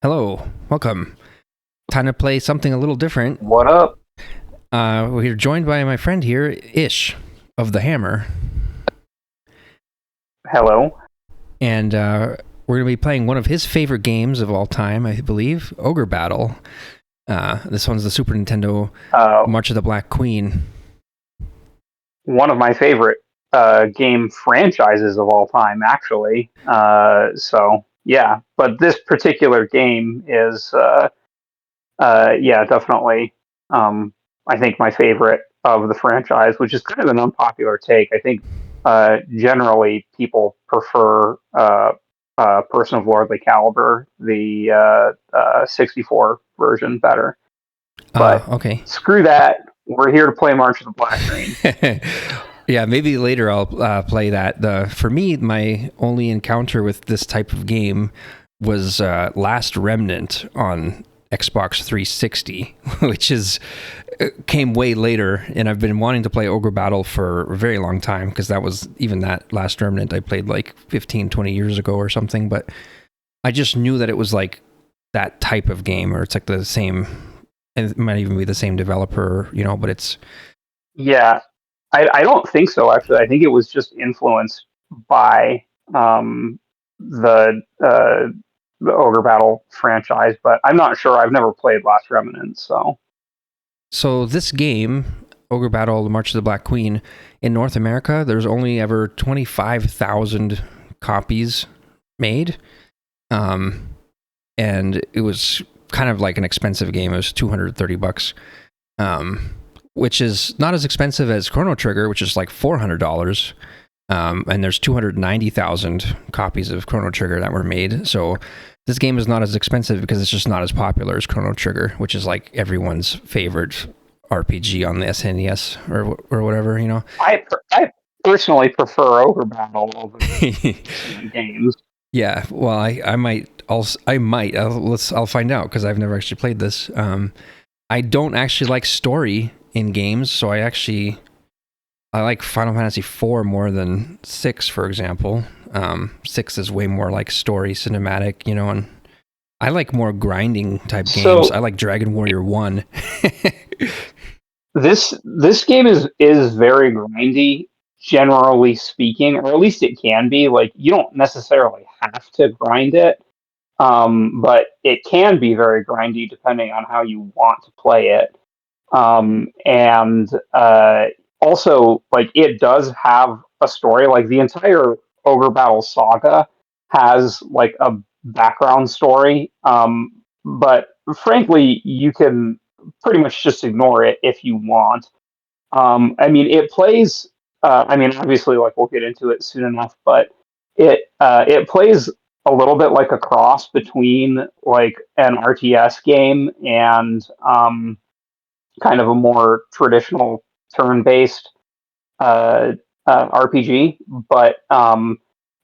Hello, welcome. Time to play something a little different. What up? We're joined by my friend here, Ish, of the Hammer. Hello. And we're going to be playing one of his favorite games of all time, I believe, Ogre Battle. This one's the Super Nintendo March of the Black Queen. One of my favorite game franchises of all time, actually. So, yeah. But this particular game is, definitely, I think, my favorite of the franchise, which is kind of an unpopular take. I think generally people prefer Person of Lordly Caliber, the 64 version, better. But okay. screw that. We're here to play March of the Black Queen. Yeah, maybe later I'll play that. For me, my only encounter with this type of game was Last Remnant on Xbox 360, which came way later, and I've been wanting to play Ogre Battle for a very long time, because that Last Remnant I played like 15, 20 years ago or something, but I just knew that it was like that type of game, or it's like the same, and it might even be the same developer, but it's... Yeah, I don't think so, actually. I think it was just influenced by the Ogre Battle franchise, but I'm not sure. I've never played Last Remnant, so... So this game, Ogre Battle, The March of the Black Queen, in North America, there's only ever 25,000 copies made. And it was kind of like an expensive game. It was $230, which is not as expensive as Chrono Trigger, which is like $400. And there's 290,000 copies of Chrono Trigger that were made. So this game is not as expensive because it's just not as popular as Chrono Trigger, which is like everyone's favorite RPG on the SNES or whatever, I personally prefer Ogre Battle over games. Yeah, well, I'll find out, because I've never actually played this. I don't actually like story in games, so I like Final Fantasy IV more than 6, for example. 6 is way more like story, cinematic, and I like more grinding type games. I like Dragon Warrior 1. This game is very grindy, generally speaking, or at least it can be. Like, you don't necessarily have to grind it, but it can be very grindy depending on how you want to play it. And also, like, it does have a story. Like, the entire Ogre Battle saga has like a background story. But frankly, you can pretty much just ignore it if you want. I mean, it plays. I mean, obviously, like, we'll get into it soon enough, but it plays a little bit like a cross between like an RTS game and kind of a more traditional turn-based RPG, but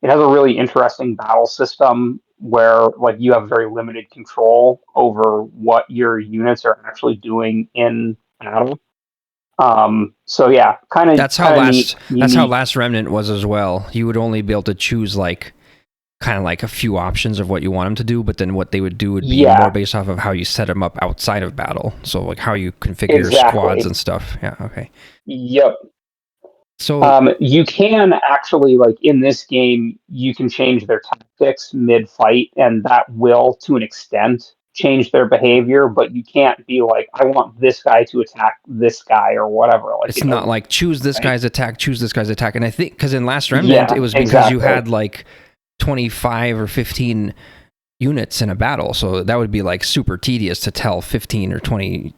it has a really interesting battle system where, like, you have very limited control over what your units are actually doing in battle. So yeah, kind of That's how neat. Last Remnant was as well. You would only be able to choose like kind of like a few options of what you want them to do, but then what they would do would be more based off of how you set them up outside of battle. So like how you configure your squads and stuff. Yeah, okay. Yep. So you can actually, like, in this game, you can change their tactics mid-fight, and that will, to an extent, change their behavior, but you can't be like, I want this guy to attack this guy or whatever. Like, it's not like choose this guy's attack, choose this guy's attack. And I think because in Last Remnant, it was because you had like 25 or 15 units in a battle, so that would be like super tedious to tell 15 or 20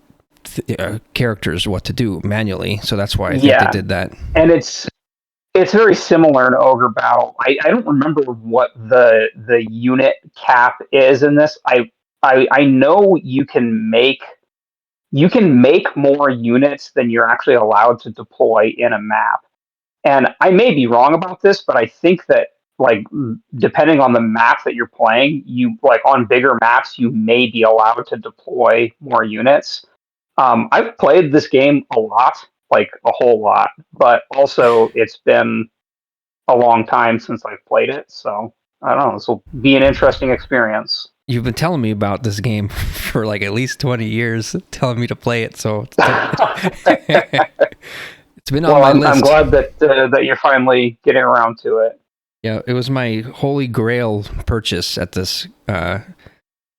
characters what to do manually. So that's why I think they did that. And it's very similar to Ogre Battle. I don't remember what the unit cap is in this. I know you can make more units than you're actually allowed to deploy in a map. And I may be wrong about this, but I think that, like, depending on the map that you're playing, you, like, on bigger maps, you may be allowed to deploy more units. I've played this game a lot, like a whole lot, but also it's been a long time since I've played it, so I don't know. This will be an interesting experience. You've been telling me about this game for like at least 20 years, telling me to play it. So it's been on my list. I'm glad that you're finally getting around to it. Yeah, it was my holy grail purchase at this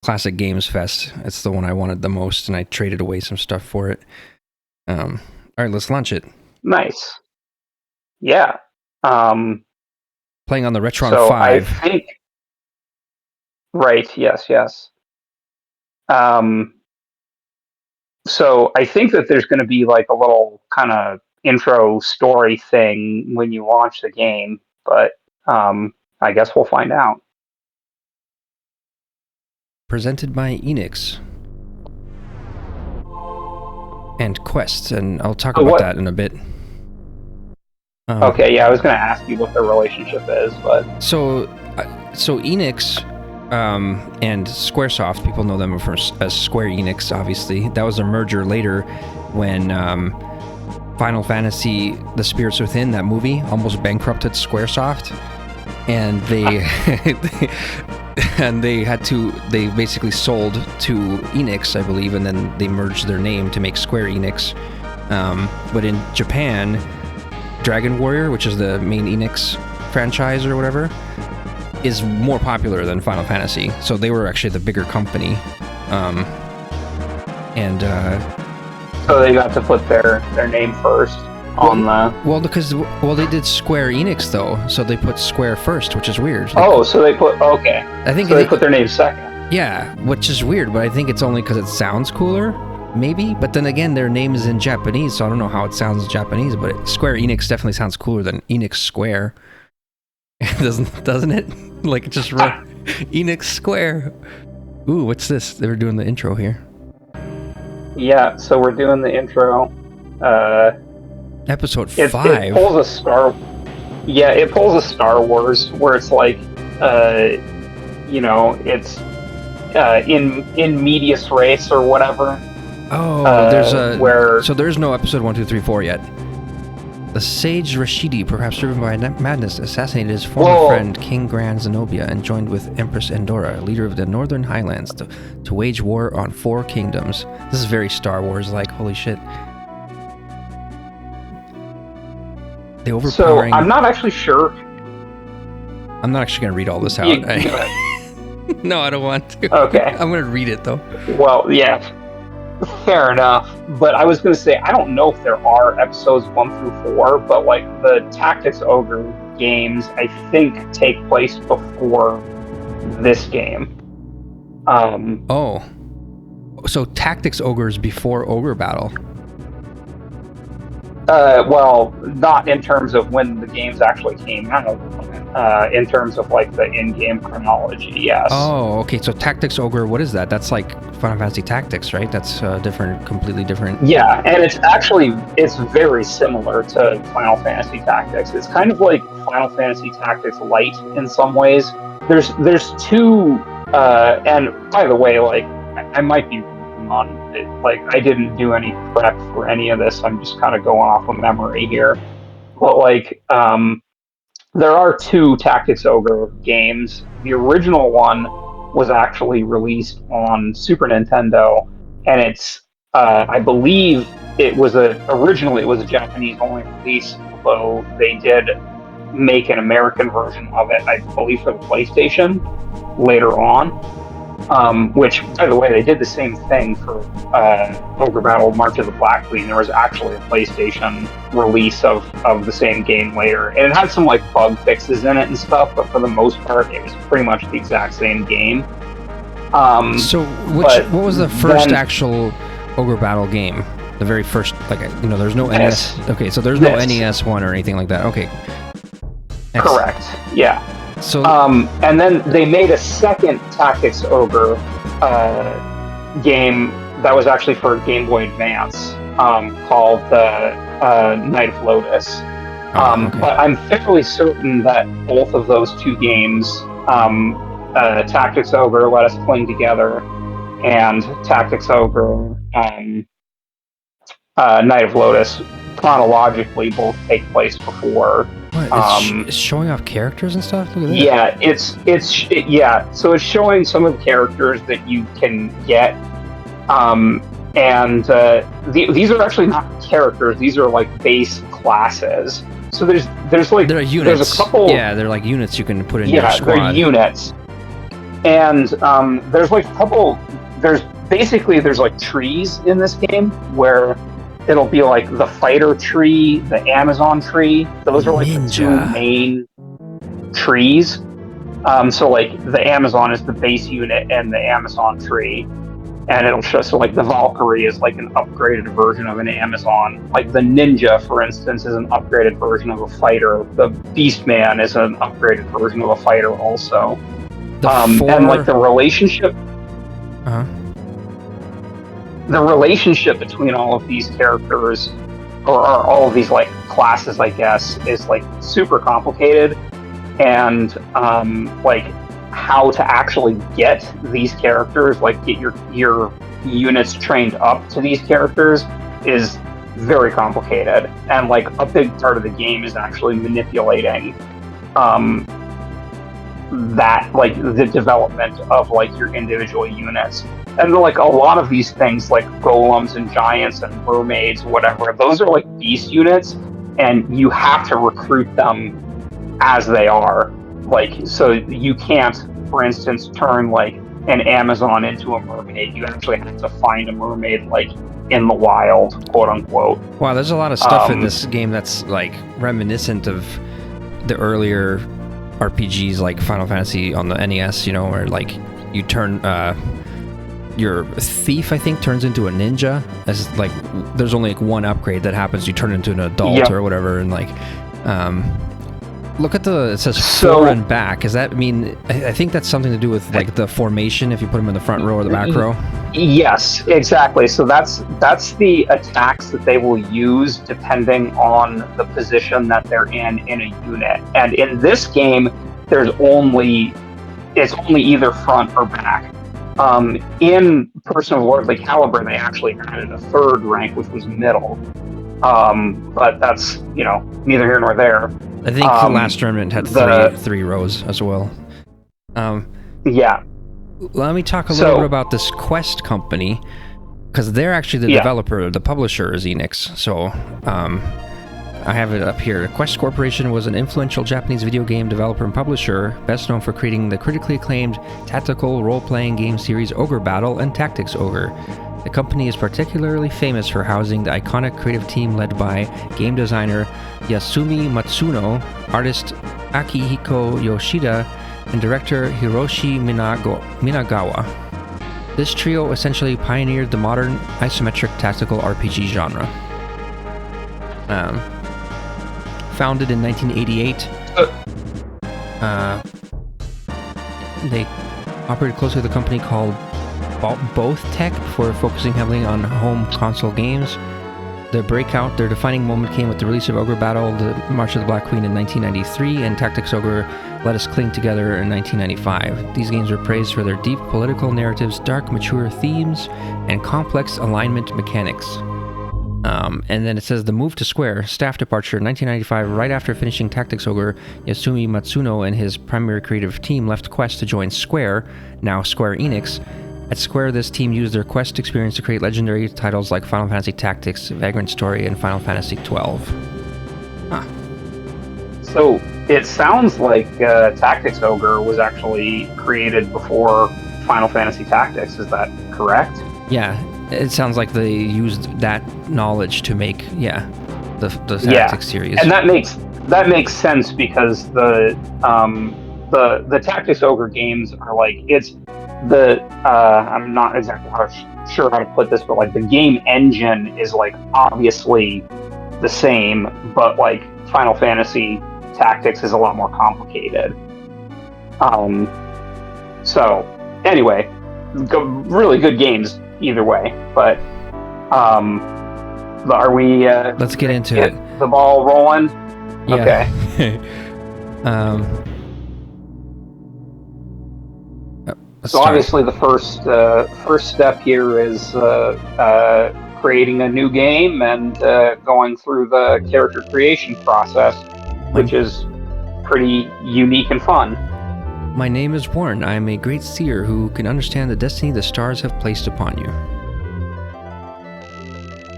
Classic Games Fest. It's the one I wanted the most, and I traded away some stuff for it. All right, let's launch it. Nice. Yeah. Playing on the Retron so 5. I think. Right. Yes. So I think that there's going to be like a little kind of intro story thing when you launch the game, but I guess we'll find out. Presented by Enix and Quest, and I'll talk about that in a bit. Okay, yeah, I was going to ask you what the relationship is, but so Enix and Squaresoft, people know them as Square Enix, obviously. That was a merger later when Final Fantasy: The Spirits Within, that movie, almost bankrupted Squaresoft, and they basically sold to Enix, I believe, and then they merged their name to make Square Enix. But in Japan, Dragon Warrior, which is the main Enix franchise or whatever, is more popular than Final Fantasy. So they were actually the bigger company. So they got to put their name first on the... Well, they did Square Enix, though, so they put Square first, which is weird. So they put... Okay. I think they put their name second. Yeah, which is weird, but I think it's only because it sounds cooler, maybe. But then again, their name is in Japanese, so I don't know how it sounds in Japanese, but Square Enix definitely sounds cooler than Enix Square. Doesn't it? Like, just Enix Square. Ooh, what's this? They were doing the intro here. Yeah, so we're doing the intro. Episode 5. It pulls a Star... Yeah, it pulls a Star Wars, where it's like, it's in medias res or whatever. Oh, so there's no episode 1, 2, 3, 4 yet. The sage Rashidi, perhaps driven by madness, assassinated his former friend King Gran Zenobia and joined with Empress Endora, leader of the Northern Highlands, to wage war on 4 kingdoms. This is very Star Wars-like. Holy shit! The overpowering... So I'm not actually sure. I'm not actually going to read all this out. No, I don't want to. Okay. I'm going to read it though. Well, yeah. Fair enough, but I was going to say, I don't know if there are episodes 1 through 4, but like the Tactics Ogre games, I think take place before this game. So Tactics Ogre is before Ogre Battle? Well, not in terms of when the games actually came out. In terms of like the in-game chronology, yes. Oh, okay. So Tactics Ogre, what is that? That's like Final Fantasy Tactics, right? That's completely different. Yeah, and it's very similar to Final Fantasy Tactics. It's kind of like Final Fantasy Tactics Lite in some ways. There's two, and by the way, like I might be on it. Like I didn't do any prep for any of this. I'm just kind of going off of memory here, but like there are 2 Tactics Ogre games. The original one was actually released on Super Nintendo, and it's, I believe originally it was a Japanese only release, although they did make an American version of it, I believe for the PlayStation later on. Which, by the way, they did the same thing for Ogre Battle March of the Black Queen. There was actually a PlayStation release of the same game later. And it had some like bug fixes in it and stuff, but for the most part, it was pretty much the exact same game. So what was the first actual Ogre Battle game? The very first, there's no NES. Okay, so there's no NES one or anything like that. Okay. Correct, yeah. So, and then they made a second Tactics Ogre game that was actually for Game Boy Advance, called Night of Lotus. Okay. But I'm fairly certain that both of those 2 games, Tactics Ogre, Let Us Cling Together, and Tactics Ogre, Night of Lotus, chronologically both take place before What? It's showing off characters and stuff? Look at that. Yeah. So it's showing some of the characters that you can get. These are actually not characters. These are like base classes. So there's like there are units. There's a couple. Yeah, they're like units you can put in your squad. Yeah, they're units. And there's like a couple. There's like trees in this game where it'll be like the fighter tree, the Amazon tree. Those are like the two main trees. So like the Amazon is the base unit and the Amazon tree. And it'll show, so like the Valkyrie is like an upgraded version of an Amazon. Like the Ninja, for instance, is an upgraded version of a fighter. The Beastman is an upgraded version of a fighter also. And like the relationship... The relationship between all of these characters, or all of these like classes, I guess, is like super complicated. And like how to actually get these characters, like get your units trained up to these characters, is very complicated. And like a big part of the game is actually manipulating that, like the development of like your individual units. And like a lot of these things, like golems and giants and mermaids, whatever, those are like beast units, and you have to recruit them as they are. Like, so you can't, for instance, turn like an Amazon into a mermaid. You actually have to find a mermaid like in the wild, quote unquote. Wow, there's a lot of stuff in this game that's like reminiscent of the earlier RPGs like Final Fantasy on the NES, you know, where like you turn your thief, I think, turns into a ninja. As like there's only like one upgrade that happens, you turn into an adult or whatever, and like look at it says fore and back. Does that mean, I think that's something to do with like the formation, if you put them in the front row or the back row? Yes, exactly. So that's the attacks that they will use depending on the position that they're in a unit. And in this game, it's only either front or back. In Person of Lordly Caliber, they actually added a third rank, which was middle. But that's, you know, neither here nor there. I think the last tournament had three rows as well. Yeah. Let me talk a little bit about this Quest company, because they're actually the developer. The publisher is Enix. So I have it up here. Quest Corporation was an influential Japanese video game developer and publisher, best known for creating the critically acclaimed tactical role-playing game series Ogre Battle and Tactics Ogre. The company is particularly famous for housing the iconic creative team led by game designer Yasumi Matsuno, artist Akihiko Yoshida, and director Hiroshi Minagawa. This trio essentially pioneered the modern isometric tactical RPG genre. Founded in 1988, they operated closely with a company called Both Tech before focusing heavily on home console games. Their defining moment came with the release of Ogre Battle, the March of the Black Queen in 1993, and Tactics Ogre, Let Us Cling Together in 1995. These games were praised for their deep political narratives, dark, mature themes, and complex alignment mechanics. And then it says the move to Square, staff departure, 1995. Right after finishing Tactics Ogre, Yasumi Matsuno and his primary creative team left Quest to join Square, now Square Enix. At Square, this team used their Quest experience to create legendary titles like Final Fantasy Tactics, Vagrant Story, and Final Fantasy XII. Huh. So it sounds like Tactics Ogre was actually created before Final Fantasy Tactics. Is that correct? Yeah, it sounds like they used that knowledge to make the Tactics series. And that makes sense because the Tactics Ogre games are like I'm not exactly sure how to put this, but like the game engine is like obviously the same, but like Final Fantasy Tactics is a lot more complicated. So anyway, really good games either way. But are we? Let's get into it. The ball rolling. Yeah. Okay. So obviously the first step here is creating a new game and going through the character creation process. which is pretty unique and fun. My name is Warren. I am a great seer who can understand the destiny the stars have placed upon you.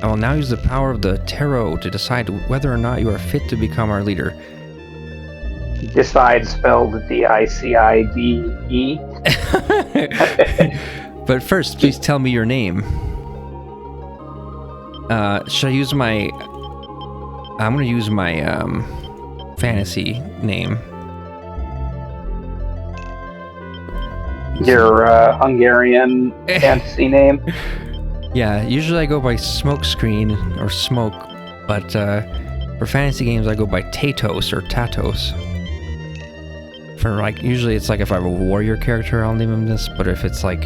I will now use the power of the tarot to decide whether or not you are fit to become our leader. Decide spelled D-I-C-I-D-E. But first, please tell me your name. Should I use my... I'm going to use my fantasy name. Your Hungarian fantasy name? Yeah, usually I go by Smokescreen or Smoke, but for fantasy games I go by Tatos or Tatos. For like, usually it's like if I have a warrior character, I'll name him this, but if it's like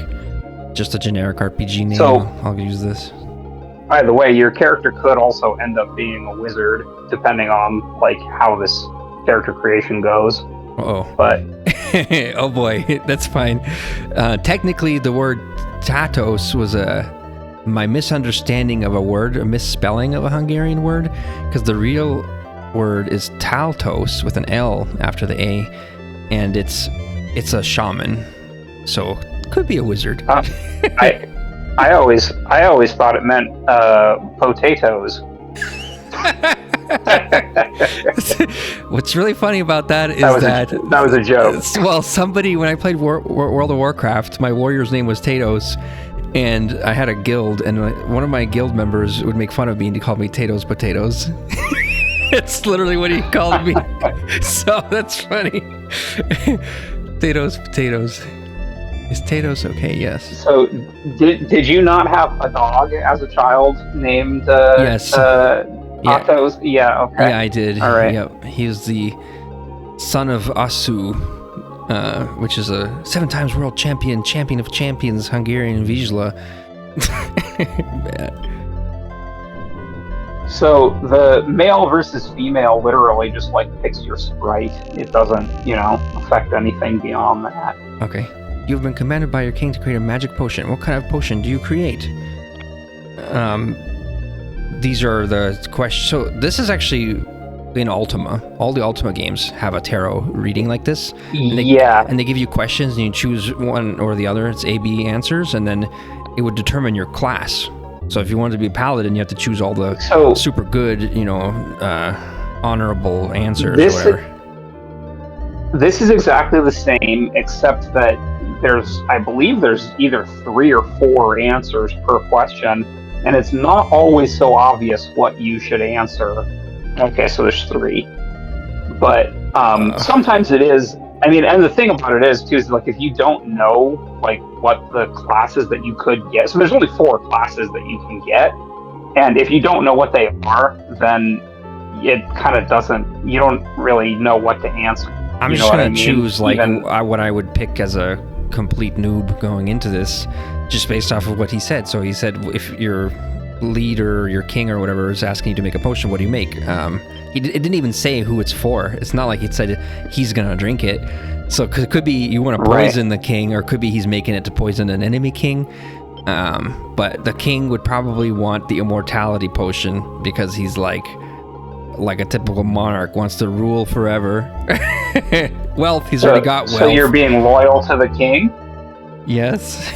just a generic RPG name, I'll use this. By the way, your character could also end up being a wizard, depending on like how this character creation goes. Uh-oh. But oh boy, that's fine. Technically, the word Tatos was my misunderstanding of a word, a misspelling of a Hungarian word, because the real word is Taltos with an L after the A, and it's a shaman, so could be a wizard. I always thought it meant potatoes. What's really funny about that is that was a joke. Well, somebody, when I played World of Warcraft, my warrior's name was Tatos, and I had a guild, and one of my guild members would make fun of me and he called me Tatos Potatoes. It's literally what he called me. So that's funny. Tatos Potatoes. Is Tatos okay? Yes. So did you not have a dog as a child named yes. Atos? Yeah, okay. Yeah, I did. All right. Yep. He was the son of Asu, which is a 7 times world champion of champions, Hungarian Vizsla. So the male versus female literally just like picks your sprite. It doesn't, affect anything beyond that. Okay. You have been commanded by your king to create a magic potion. What kind of potion do you create? These are the questions. So this is actually in Ultima. All the Ultima games have a tarot reading like this. And they give you questions and you choose one or the other. It's A-B answers, and then it would determine your class. So if you wanted to be a paladin, you have to choose all the super good, honorable answers or whatever. This is exactly the same, except that I believe there's either 3 or 4 answers per question, and it's not always so obvious what you should answer. Okay, so there's 3. But sometimes it is. I mean, and the thing about it is, too, is like if you don't know, like, what the classes that you could get, so there's only 4 classes that you can get, and if you don't know what they are, then it kind of doesn't, you don't really know what to answer. I'm just going to choose, like, what I would pick as a complete noob going into this, just based off of what he said. So he said, if your leader, your king or whatever is asking you to make a potion, what do you make? It didn't even say who it's for. It's not like it said he's gonna drink it. So it could be you want to poison the king, or it could be he's making it to poison an enemy king. But the king would probably want the immortality potion because he's like a typical monarch, wants to rule forever. Wealth, he's already got wealth. So you're being loyal to the king? Yes.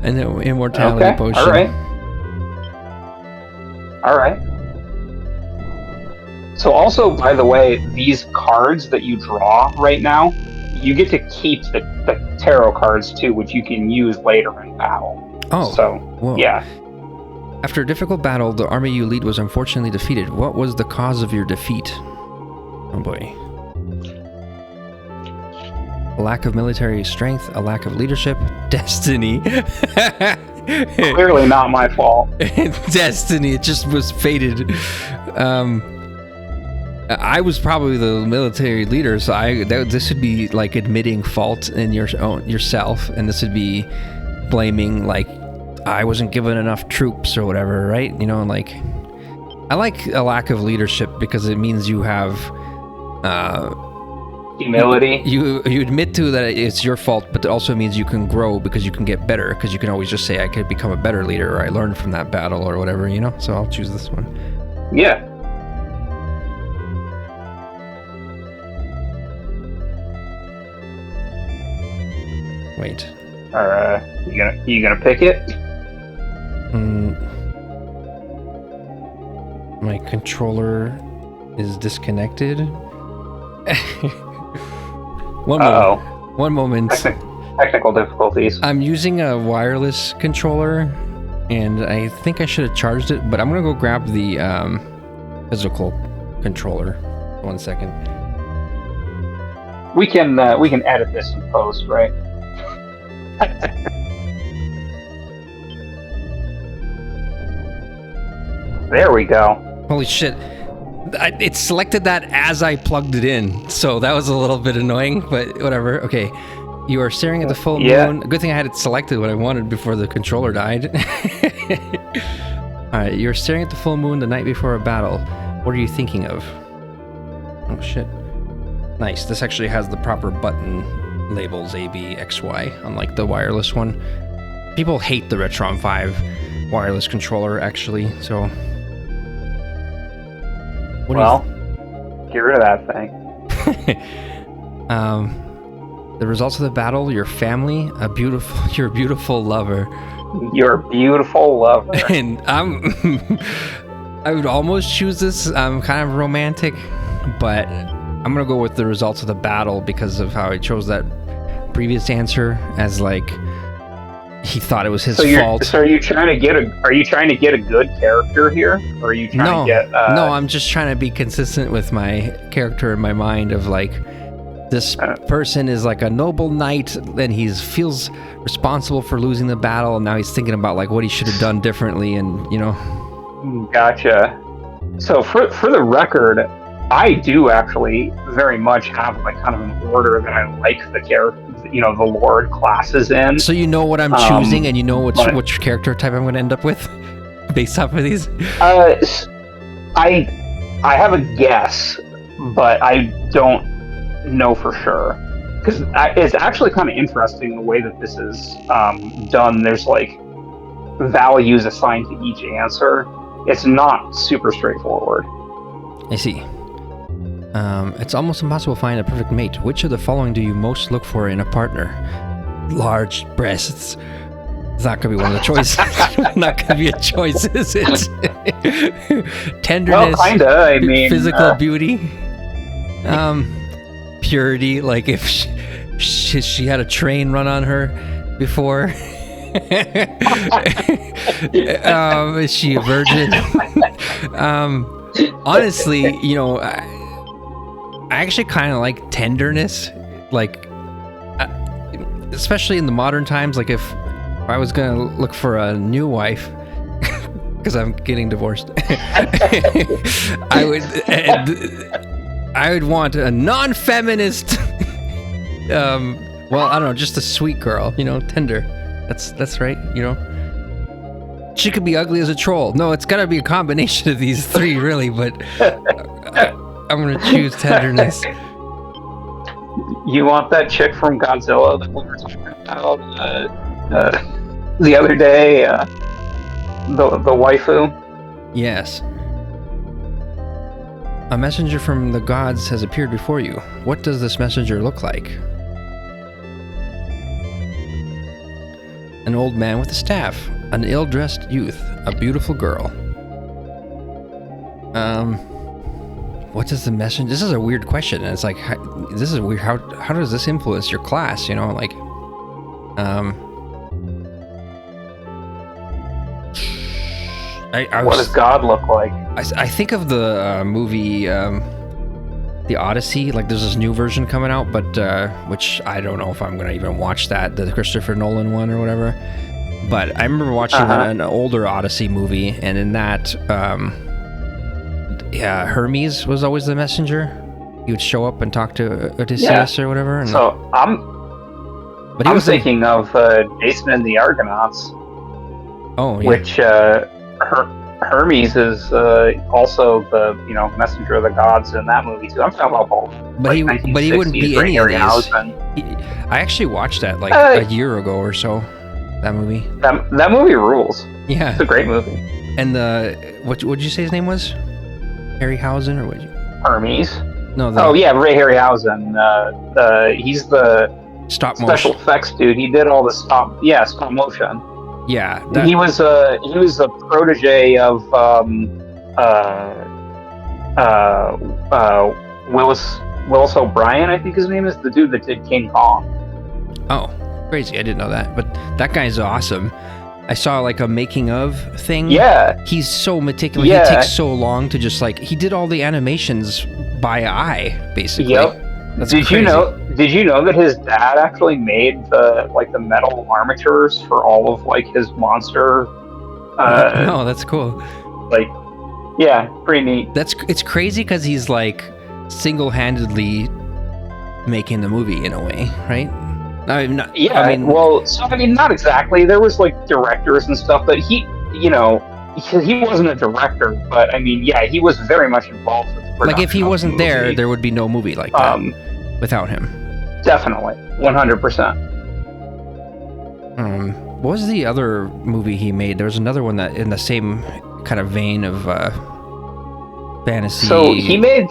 An immortality potion. All right. So also, by the way, these cards that you draw right now, you get to keep the tarot cards too, which you can use later in battle. Oh. So, whoa. Yeah. After a difficult battle, the army you lead was unfortunately defeated. What was the cause of your defeat? Oh boy. A lack of military strength, a lack of leadership, destiny. Clearly not my fault. Destiny, it just was fated. I was probably the military leader, so this would be like admitting fault in yourself, and this would be blaming, like, I wasn't given enough troops or whatever, right? Like, I like a lack of leadership because it means you have humility. You admit to that it's your fault, but it also means you can grow because you can get better, because you can always just say, I could become a better leader, or I learned from that battle or whatever, So I'll choose this one. Yeah. Wait. Or you gonna pick it? My controller is disconnected. One moment. Technical difficulties. I'm using a wireless controller, and I think I should have charged it, but I'm gonna go grab the physical controller. 1 second. We can edit this in post, right? There we go. Holy shit. It selected that as I plugged it in, so that was a little bit annoying, but whatever. Okay. You are staring at the full moon. Good thing I had it selected what I wanted before the controller died. Alright, you're staring at the full moon the night before a battle. What are you thinking of? Oh shit. Nice. This actually has the proper button labels A, B, X, Y, unlike the wireless one. People hate the Retron 5 wireless controller, actually, so... Well, get rid of that thing. The results of the battle, your family, your beautiful lover. Your beautiful lover. And I would almost choose this. I'm kind of romantic, but I'm gonna go with the results of the battle because of how I chose that previous answer as like he thought it was his fault. So are you trying to get a good character here, or are you trying to get? No, I'm just trying to be consistent with my character in my mind of like. This person is like a noble knight, and he feels responsible for losing the battle, and now he's thinking about like what he should have done differently, and you know. Gotcha. So for the record, I do actually very much have like kind of an order that I like the character, the Lord classes in. So you know what I'm choosing, and you know which character type I'm going to end up with, based off of these. I have a guess, but I don't know for sure, because it's actually kind of interesting the way that this is done. There's like values assigned to each answer. It's not super straightforward. I see. It's almost impossible to find a perfect mate. Which of the following do you most look for in a partner? Large breasts. It's not going to be one of the choices. Not going to be a choice, is it? Tenderness. Well, kinda. I mean, physical beauty. Purity, like if she had a train run on her before. Is she a virgin? Honestly, I actually kind of like tenderness, like especially in the modern times. Like if I was gonna look for a new wife, because I'm getting divorced, I would want a non-feminist, well, I don't know, just a sweet girl, tender. That's right, She could be ugly as a troll. No, it's gotta be a combination of these three, really, but I'm gonna choose tenderness. You want that chick from Godzilla that we were talking about the other day, the waifu? Yes. A messenger from the gods has appeared before you. What does this messenger look like? An old man with a staff, an ill-dressed youth, a beautiful girl. What does the messenger... This is a weird question, and it's like, this is weird. How does this influence your class, like... What does God look like? I think of the movie, The Odyssey. Like, there's this new version coming out, but which I don't know if I'm gonna even watch that, the Christopher Nolan one or whatever. But I remember watching an older Odyssey movie, and in that, Hermes was always the messenger. He would show up and talk to Odysseus or whatever. And, so I'm thinking of Jason and the Argonauts. Oh, yeah. Which Hermes is also the messenger of the gods in that movie too. I'm talking about both. But he wouldn't be any of these. I actually watched that like a year ago or so. That movie. That movie rules. Yeah, it's a great movie. And what did you say his name was? Harryhausen, or what? Hermes. No. Ray Harryhausen. He's the stop special motion. effects dude. He did all the stop motion. Yeah, He was a protege of Willis O'Brien, I think his name is, the dude that did King Kong. Oh, crazy! I didn't know that, but that guy's awesome. I saw like a making of thing. Yeah, he's so meticulous. Yeah. He takes so long to just like he did all the animations by eye, basically. Yep. That's Did crazy. you know that his dad actually made the metal armatures for all of like his monster? No, that's cool. Like, yeah, pretty neat. It's crazy because he's like single-handedly making the movie in a way, right? Not exactly. There was like directors and stuff, but he wasn't a director. But I mean, yeah, he was very much involved with the production. Like if he wasn't there, there would be no movie like that without him. Definitely, 100%. What was the other movie he made? There was another one that in the same kind of vein of fantasy. So he made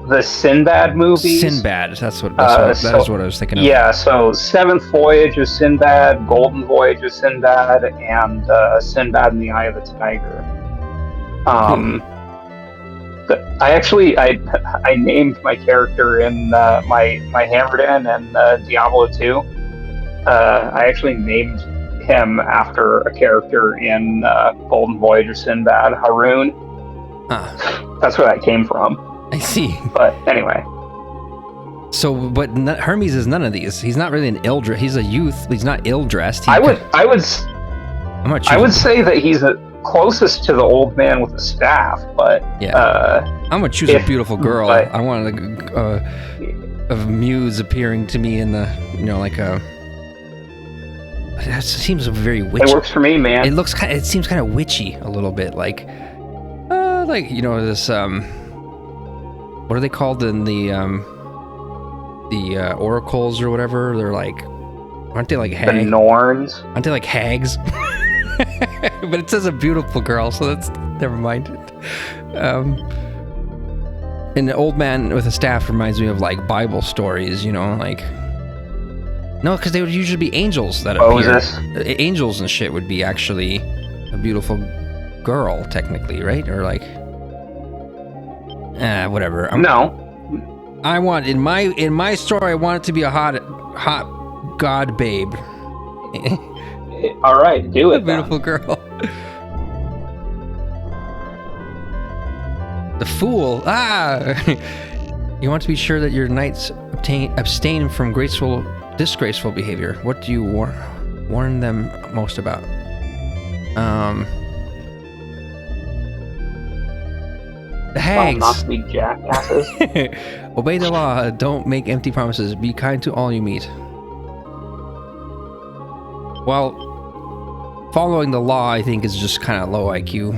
the Sinbad movies. Sinbad, that is what I was thinking of. Yeah, so Seventh Voyage of Sinbad, Golden Voyage of Sinbad, and Sinbad and the Eye of the Tiger. I named my character in my Hammerden and Diablo 2. I actually named him after a character in Golden Voyage of Sinbad, Haroon. Huh. That's where that came from. I see. But anyway. So, but Hermes is none of these. He's not really an ill-dressed. He's a youth. He's not ill-dressed. I would say that he's the closest to the old man with the staff, but yeah. I'm gonna choose a beautiful girl. I want a muse appearing to me in the, like a. That seems very witchy. It works for me, man. It seems kind of witchy a little bit, like this what are they called in the oracles or whatever? They're like, aren't they like hags? The Norns. Aren't they like hags? But it says a beautiful girl, so that's never mind. And the old man with a staff reminds me of like Bible stories, like. No, because they would usually be angels that appear. Angels and shit would be actually a beautiful girl, technically, right? Or like, whatever. No. I want in my story. I want it to be a hot god babe. All right, do it. A beautiful girl. The fool. You want to be sure that your knights abstain from disgraceful behavior. What do you warn them most about? The hags. Not to be jackasses. Obey the law. Don't make empty promises. Be kind to all you meet. Well, following the law, I think, is just kind of low IQ.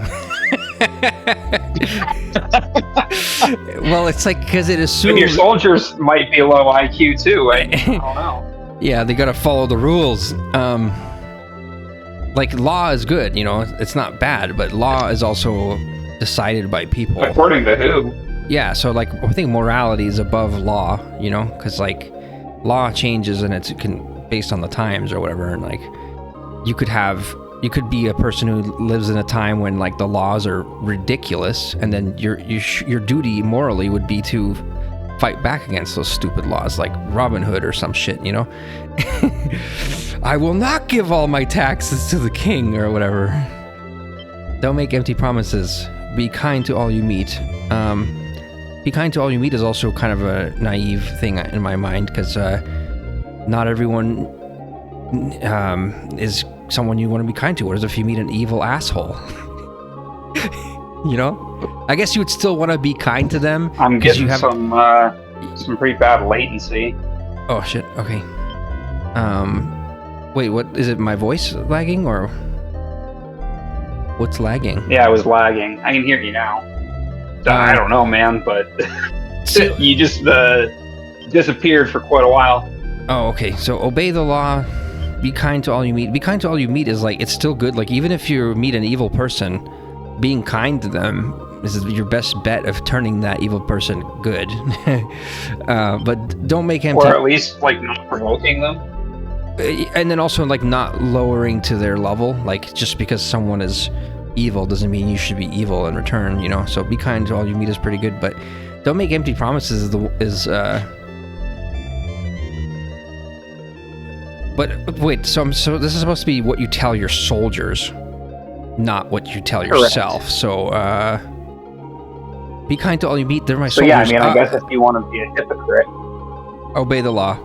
Well, it's like because it assumes. And your soldiers might be low IQ too. I don't know. Yeah, they gotta follow the rules. Like law is good, it's not bad, but law is also decided by people. According to who? Yeah, so like I think morality is above law, because like law changes and it's based on the times or whatever, and like you could be a person who lives in a time when like the laws are ridiculous, and then your duty morally would be to fight back against those stupid laws, like Robin Hood or some shit, I will not give all my taxes to the king or whatever. Don't make empty promises. Be kind to all you meet. Be kind to all you meet is also kind of a naive thing in my mind, because not everyone is someone you want to be kind to. What if you meet an evil asshole? I guess you would still want to be kind to them. I'm getting some pretty bad latency. Oh shit. Okay. Wait. What is it? My voice lagging or what's lagging? Yeah, I was lagging. I can hear you now. I don't know, man, but you just disappeared for quite a while. Oh, okay. So obey the law. Be kind to all you meet. Be kind to all you meet is like, it's still good. Like even if you meet an evil person, being kind to them This is your best bet of turning that evil person good. But don't make empty... Or at least, like, not provoking them. And then also, like, not lowering to their level. Like, just because someone is evil doesn't mean you should be evil in return, you know? So be kind to all you meet is pretty good, but don't make empty promises But wait, so this is supposed to be what you tell your soldiers, not what you tell yourself. Correct. So, be kind to all you meet. They're my So soldiers. yeah, I mean, I guess if you want to be a hypocrite, obey the law.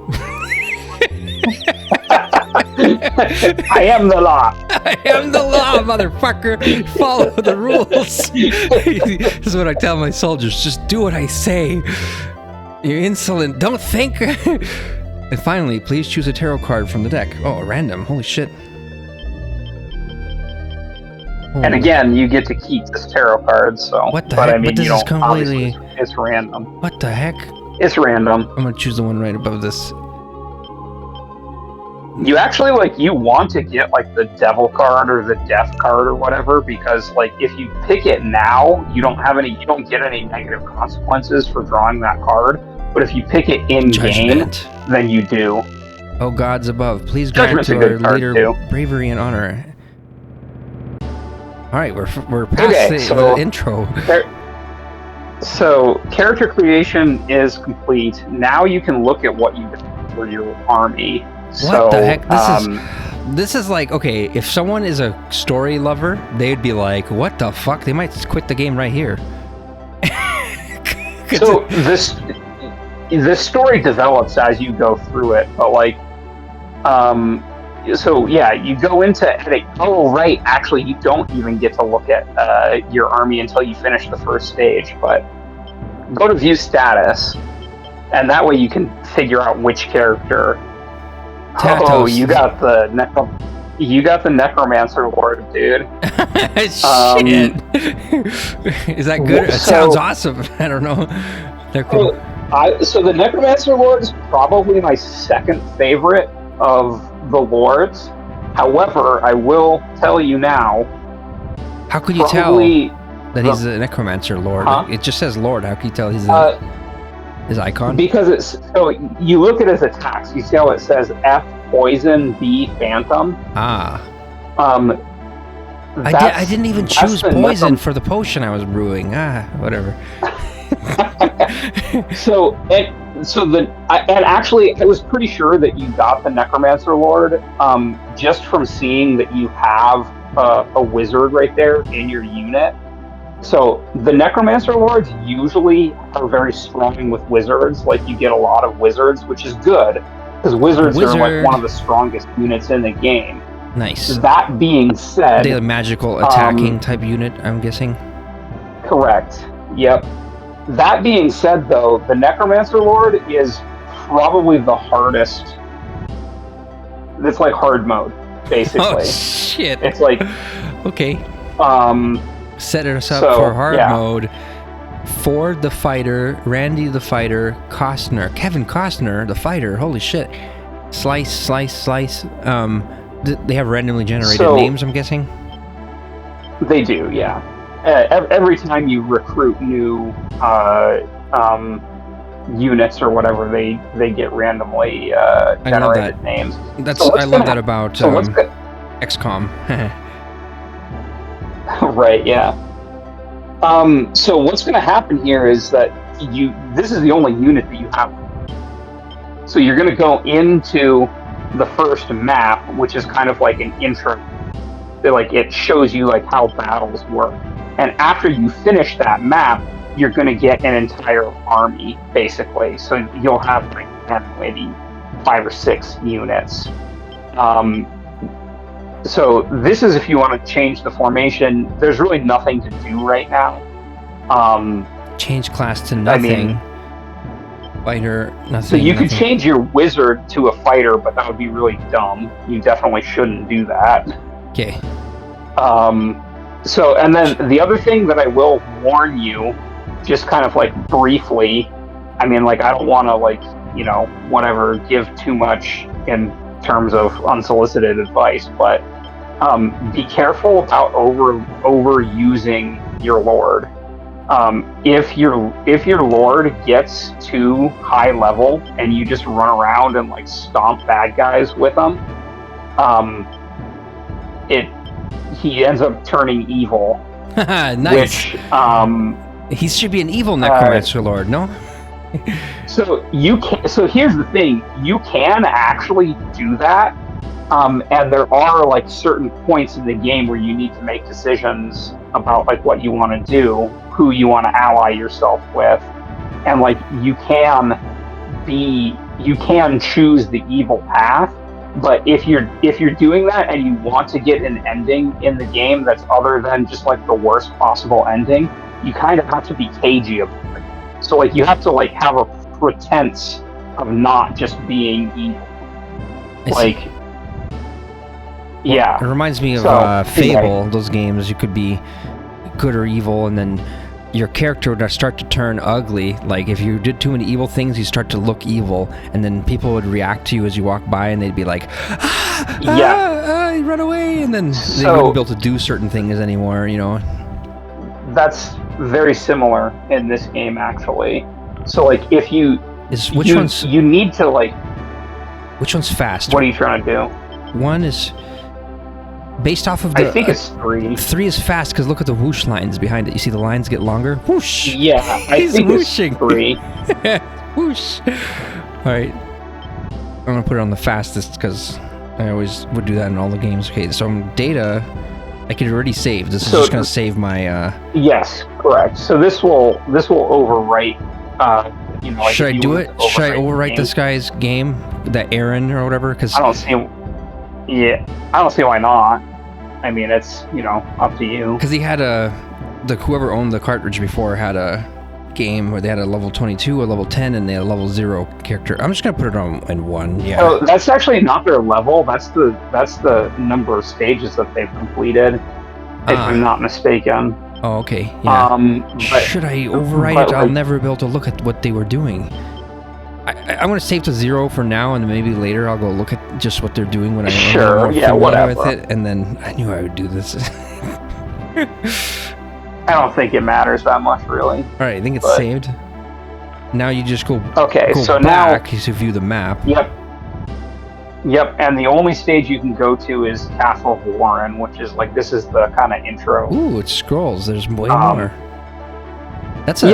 I am the law. I am the law, motherfucker. Follow the rules. This is what I tell my soldiers. Just do what I say. You're insolent. Don't think. And finally, please choose a tarot card from the deck. Oh, random. Holy shit. Oh. And again, you get to keep this tarot card, so... What the but heck? I mean, But this you is don't, completely... it's random. What the heck? It's random. I'm gonna choose the one right above this. You actually, like, you want to get, like, the devil card or the death card or whatever, because, like, if you pick it now, you don't get any negative consequences for drawing that card. But if you pick it in game, then you do. Oh, gods above, please grant to our leader bravery and honor. All right, we're past the intro. So character creation is complete. Now you can look at what you did for your army. What the heck? This is like, okay, if someone is a story lover, they'd be like, what the fuck? They might quit the game right here. So this story develops as you go through it, but like, so yeah, you go into edit. Oh, right. Actually, you don't even get to look at your army until you finish the first stage. But go to view status, and that way you can figure out which character. Oh, you got the Necromancer Lord, dude. Shit. Is that good? It sounds awesome. I don't know. They're cool. So the Necromancer Lord is probably my second favorite of the lords. However, I will tell you now. How could you tell that he's a Necromancer Lord? Huh? It just says Lord. How can you tell he's his icon? Because it's so you look at his attacks. You see how it says F Poison, B Phantom. Ah. I didn't even choose poison for the potion I was brewing. Whatever. And actually, I was pretty sure that you got the Necromancer Lord just from seeing that you have a wizard right there in your unit. So the Necromancer Lords usually are very strong with wizards. Like, you get a lot of wizards, which is good because wizards are like one of the strongest units in the game. Nice. That being said, they're a magical attacking type unit, I'm guessing. Correct. Yep. That being said, though, the Necromancer Lord is probably the hardest. It's like hard mode, basically. Oh, shit. It's like... Okay. Set us up for hard mode. Ford the fighter, Randy the fighter, Kevin Costner the fighter. Holy shit. Slice. They have randomly generated names, I'm guessing? They do, yeah. Every time you recruit new units or whatever, they get randomly generated names. I love that about XCOM. Right, yeah. So what's going to happen here is that this is the only unit that you have. So you're going to go into the first map, which is kind of like an intro. Like, it shows you like how battles work. And after you finish that map, you're going to get an entire army, basically. So you'll have like maybe 5 or 6 units. So this is if you want to change the formation. There's really nothing to do right now. Change class to nothing. Fighter, nothing. So you could change your wizard to a fighter, but that would be really dumb. You definitely shouldn't do that. Okay. So, and then the other thing that I will warn you, just kind of like briefly, I mean, like, I don't want to, like, you know, whatever, give too much in terms of unsolicited advice, but be careful about overusing your lord. If your lord gets too high level and you just run around and like stomp bad guys with him, he ends up turning evil. Nice. Which he should be an evil necromancer lord, no? So here's the thing: you can actually do that, and there are like certain points in the game where you need to make decisions about like what you want to do, who you want to ally yourself with, and like you can choose the evil path. But if you're doing that and you want to get an ending in the game that's other than just like the worst possible ending, you kind of have to be cagey about it. So like you have to like have a pretense of not just being evil. Like, yeah. It reminds me of Fable. Those games, you could be good or evil, and then your character would start to turn ugly. Like if you did too many evil things, you start to look evil, and then people would react to you as you walk by, and they'd be like, run away, and then they wouldn't be able to do certain things anymore. You know. That's very similar in this game, actually. So, like, if you you need to like, which one's fast? What are you trying to do? One is based off of the. I think it's 3. 3 is fast because look at the whoosh lines behind it. You see the lines get longer. Whoosh. Yeah, I think whooshing. It's 3. Whoosh. All right, I'm gonna put it on the fastest because I always would do that in all the games. Okay, so data. I could already save. This is just going to save my. Yes, correct. So this will overwrite. Like should I do it? Should I overwrite this guy's game, that Aaron or whatever? Because I don't see. Yeah, I don't see why not. I mean, it's up to you. Because he had whoever owned the cartridge before had a game where they had a level 22, a level 10, and they had a level 0 character. I'm just gonna put it on in 1. Yeah. Oh, that's actually not their level. That's the number of stages that they've completed. If I'm not mistaken. Oh, okay. Yeah. Should I overwrite it? I'll never be able to look at what they were doing. I'm gonna save to 0 for now, and maybe later I'll go look at just what they're doing when I'm whatever. with it. And then I knew I would do this. I don't think it matters that much, really. All right, I think it's saved. Now you just go. Okay, go so back now to view the map. Yep, and the only stage you can go to is Castle of Warren, which is like this is the kind of intro. Ooh, it scrolls. There's way more. So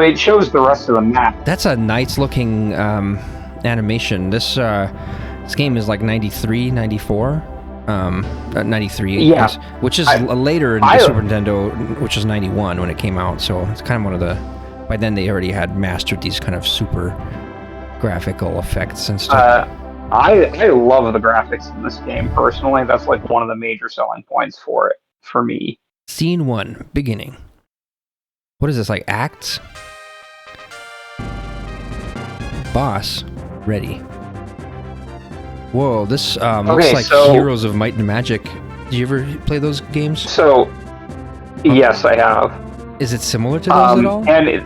it shows the rest of the map. That's a nice looking animation. This game is like 93, 94. 93, yeah, which is later in the Super Nintendo, which is 91 when it came out. So it's kind of one of the. By then they already had mastered these kind of super graphical effects and stuff. I love the graphics in this game personally. That's like one of the major selling points for it for me. Scene 1, beginning. What is this, like acts? Boss ready. Whoa, this looks like Heroes of Might and Magic. Did you ever play those games? So, yes, I have. Is it similar to those at all? And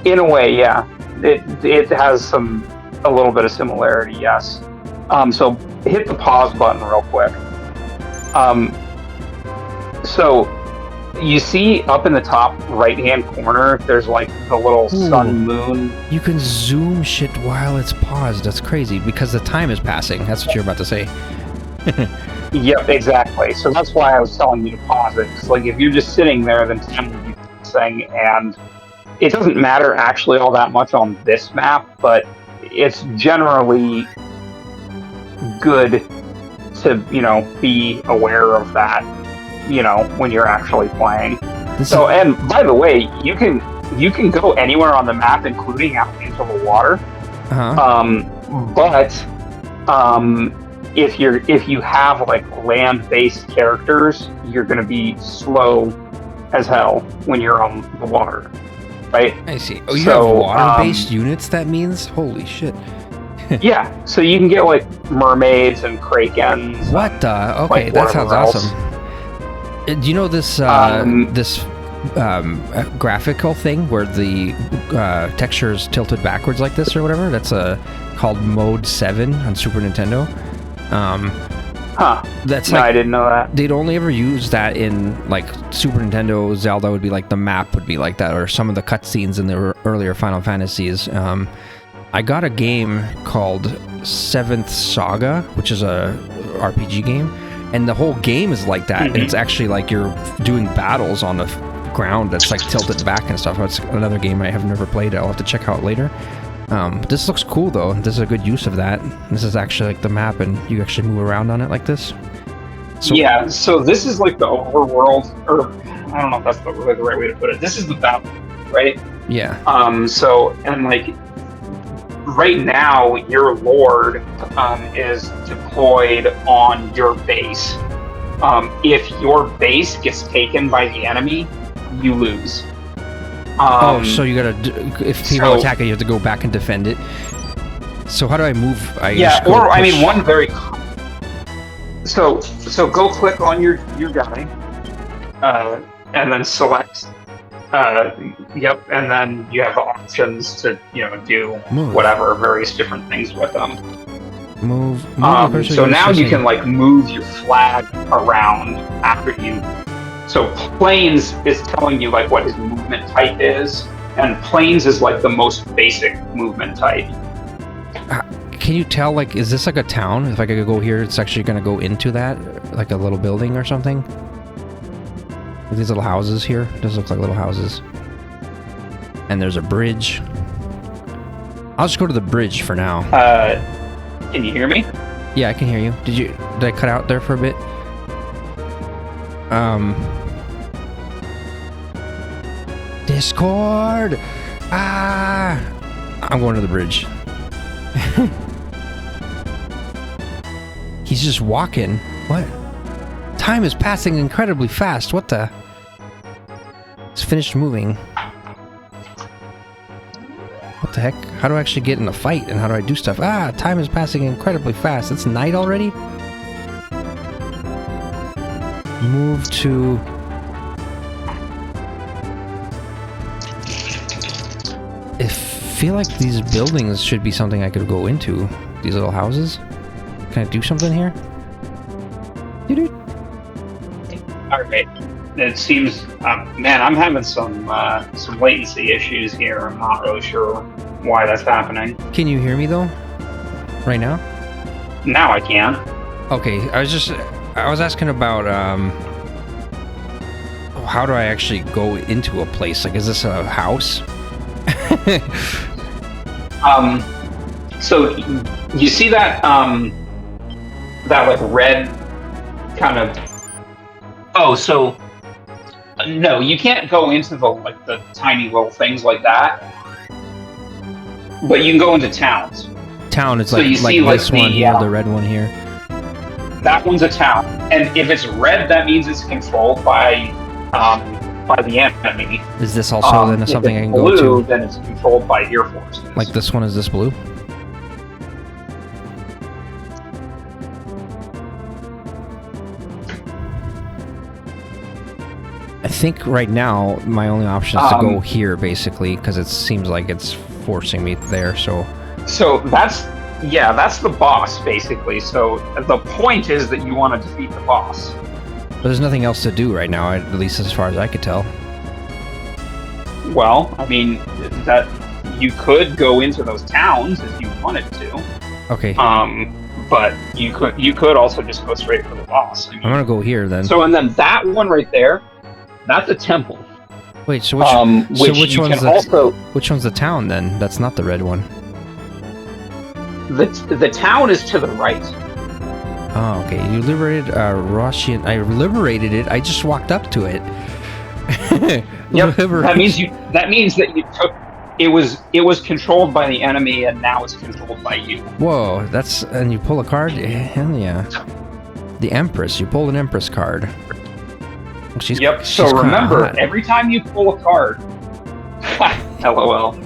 in a way, yeah. It has a little bit of similarity, yes. So hit the pause button real quick. So you see up in the top right-hand corner, there's like the little sun moon. You can zoom shit while it's paused. That's crazy because the time is passing. That's what you're about to say. Yep, exactly. So that's why I was telling you to pause it. Because like if you're just sitting there, then time will be passing, and it doesn't matter actually all that much on this map, but it's generally good to be aware of that. When you're actually playing. And by the way, you can go anywhere on the map, including out into the water. But if you have like land-based characters, you're going to be slow as hell when you're on the water, right? I see. Oh, you have water-based units. That means holy shit. Yeah, so you can get like mermaids and krakens. What the? Okay, like, that sounds else. awesome. Do you know this graphical thing where the texture is tilted backwards like this or whatever? That's called Mode 7 on Super Nintendo. Huh. That's No, like, I didn't know that. they'd only ever use that in like Super Nintendo. Zelda would be like the map would be like that, or some of the cutscenes in the earlier Final Fantasies. I got a game called Seventh Saga, which is a RPG game, and the whole game is like that. And it's actually like you're doing battles on the ground that's like tilted back and stuff. It's another game I have never played. I'll have to check out later. This looks cool though. This is a good use of that. This is actually like the map, and you actually move around on it like this. So, yeah, so this is like the overworld, or I don't know if that's really the right way to put it. This is the battle, right? Yeah. So, and like, right now, your lord is deployed on your base. If your base gets taken by the enemy, you lose. So you gotta, if people attack it, you have to go back and defend it. So how do I move? I mean, one very... So go click on your guy, and then select, yep, and then you have the options to, do whatever, various different things with them. Move so now you can, like, move your flag around after you... So planes is telling you, like, what his movement type is, and planes is, like, the most basic movement type. Can you tell, like, is this like a town? If I could go here, it's actually going to go into that, like a little building or something? These little houses here, does look like little houses. And there's a bridge. I'll just go to the bridge for now. Can you hear me? Yeah, I can hear you. Did I cut out there for a bit? Discord! I'm going to the bridge. He's just walking. What? Time is passing incredibly fast. What the? It's finished moving. What the heck? How do I actually get in a fight, and how do I do stuff? Time is passing incredibly fast. It's night already? Move to... I feel like these buildings should be something I could go into. These little houses. Can I do something here? Alright. It seems... man, I'm having some latency issues here. I'm not really sure why that's happening. Can you hear me, though? Right now? Now I can. Okay, I was asking about, how do I actually go into a place? Like, is this a house? So you see that that like red kind of... Oh, so no, you can't go into the tiny little things like that. But you can go into towns. Town, it's so like, you see, this one here, the red one here. That one's a town, and if it's red, that means it's controlled by the enemy. Is this also then something I can blue, go to? Then it's controlled by Air Forces. Like this one, is this blue? I think right now my only option is to go here, basically, because it seems like it's forcing me there. So that's the boss, basically. So the point is that you want to defeat the boss. But there's nothing else to do right now, at least as far as I could tell. Well, I mean, that you could go into those towns if you wanted to. Okay. But you could also just go straight for the boss. I mean, I'm gonna go here then. So, and then that one right there, that's a temple. Wait, so which one's the town then? That's not the red one. The town is to the right. Oh, okay. You liberated Russian. I liberated it. I just walked up to it. Yep. That means that you took. It was controlled by the enemy, and now it's controlled by you. Whoa, and you pull a card? Hell yeah. The Empress. You pulled an Empress card. She's remember, hot. every time you pull a card, LOL.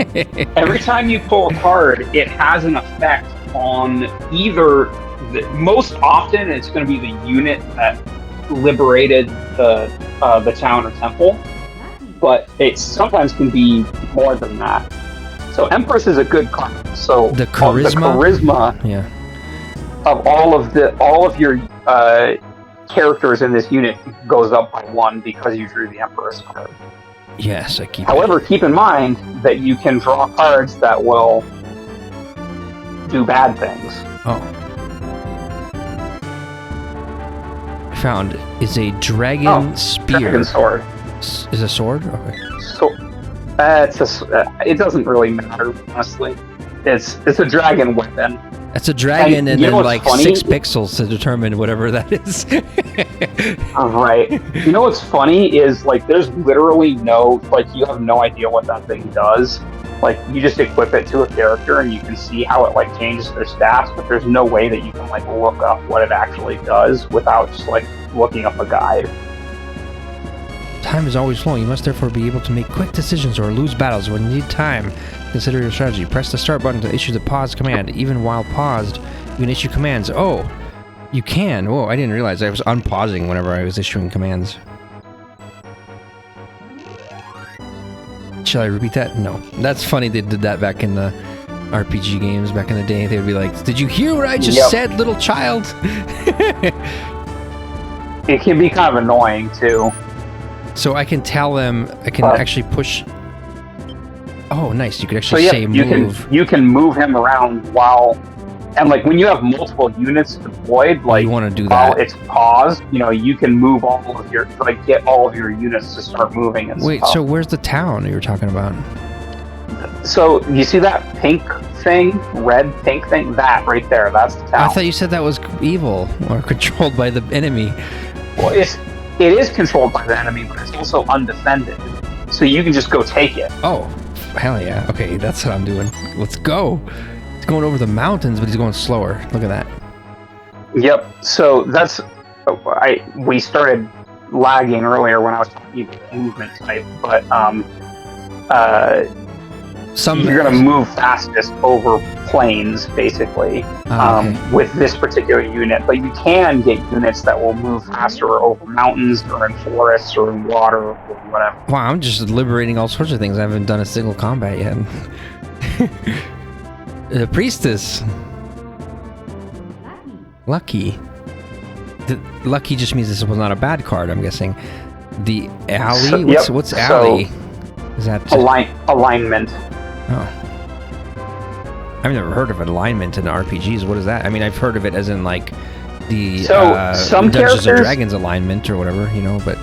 Every time you pull a card, it has an effect on either. Most often, it's going to be the unit that liberated the town or temple, but it sometimes can be more than that. So Empress is a good card. So the charisma. The charisma. Yeah. of all of your characters in this unit goes up by 1 because you drew the Emperor's card. Yes, I keep However, keep in mind that you can draw cards that will do bad things. Oh. Found is a dragon spear. Dragon sword. Is a sword? Okay. So, it doesn't really matter, honestly. It's a dragon weapon. That's a dragon, and then like funny? 6 pixels to determine whatever that is. Right. You know what's funny is like there's literally no you have no idea what that thing does. Like you just equip it to a character and you can see how it like changes their stats, but there's no way that you can like look up what it actually does without just like looking up a guide. Time is always flowing. You must therefore be able to make quick decisions or lose battles when you need time. Consider your strategy. Press the start button to issue the pause command. Even while paused, you can issue commands. Oh, you can. Whoa, I didn't realize I was unpausing whenever I was issuing commands. Shall I repeat that? No. That's funny they did that back in the RPG games back in the day. They would be like, did you hear what I just said, little child? It can be kind of annoying, too. So I can tell them, I can actually push... Oh, nice. You could actually say move. You can move him around while... And, like, when you have multiple units deployed, like, you want to do while that. It's paused, you know, you can move all of your... Like, get all of your units to start moving and Wait, stuff. so where's the town you were talking about? So, you see that pink thing? Red, pink thing? That right there. That's the town. I thought you said that was evil or controlled by the enemy. Well, it is controlled by the enemy, but it's also undefended. So you can just go take it. Oh, hell yeah. Okay, that's what I'm doing. Let's go. He's going over the mountains, but he's going slower. Look at that. Yep. So that's... we started lagging earlier when I was talking about movement type, but you're going to move fastest over plains, basically, with this particular unit. But you can get units that will move faster over mountains, or in forests, or in water, or whatever. Wow, I'm just liberating all sorts of things. I haven't done a single combat yet. The priestess. Lucky. Lucky just means this was not a bad card, I'm guessing. The alley? What's alley? Is that alignment? Oh. I've never heard of alignment in RPGs. What is that? I mean, I've heard of it as in like the some Dungeons and Dragons alignment or whatever, you know, but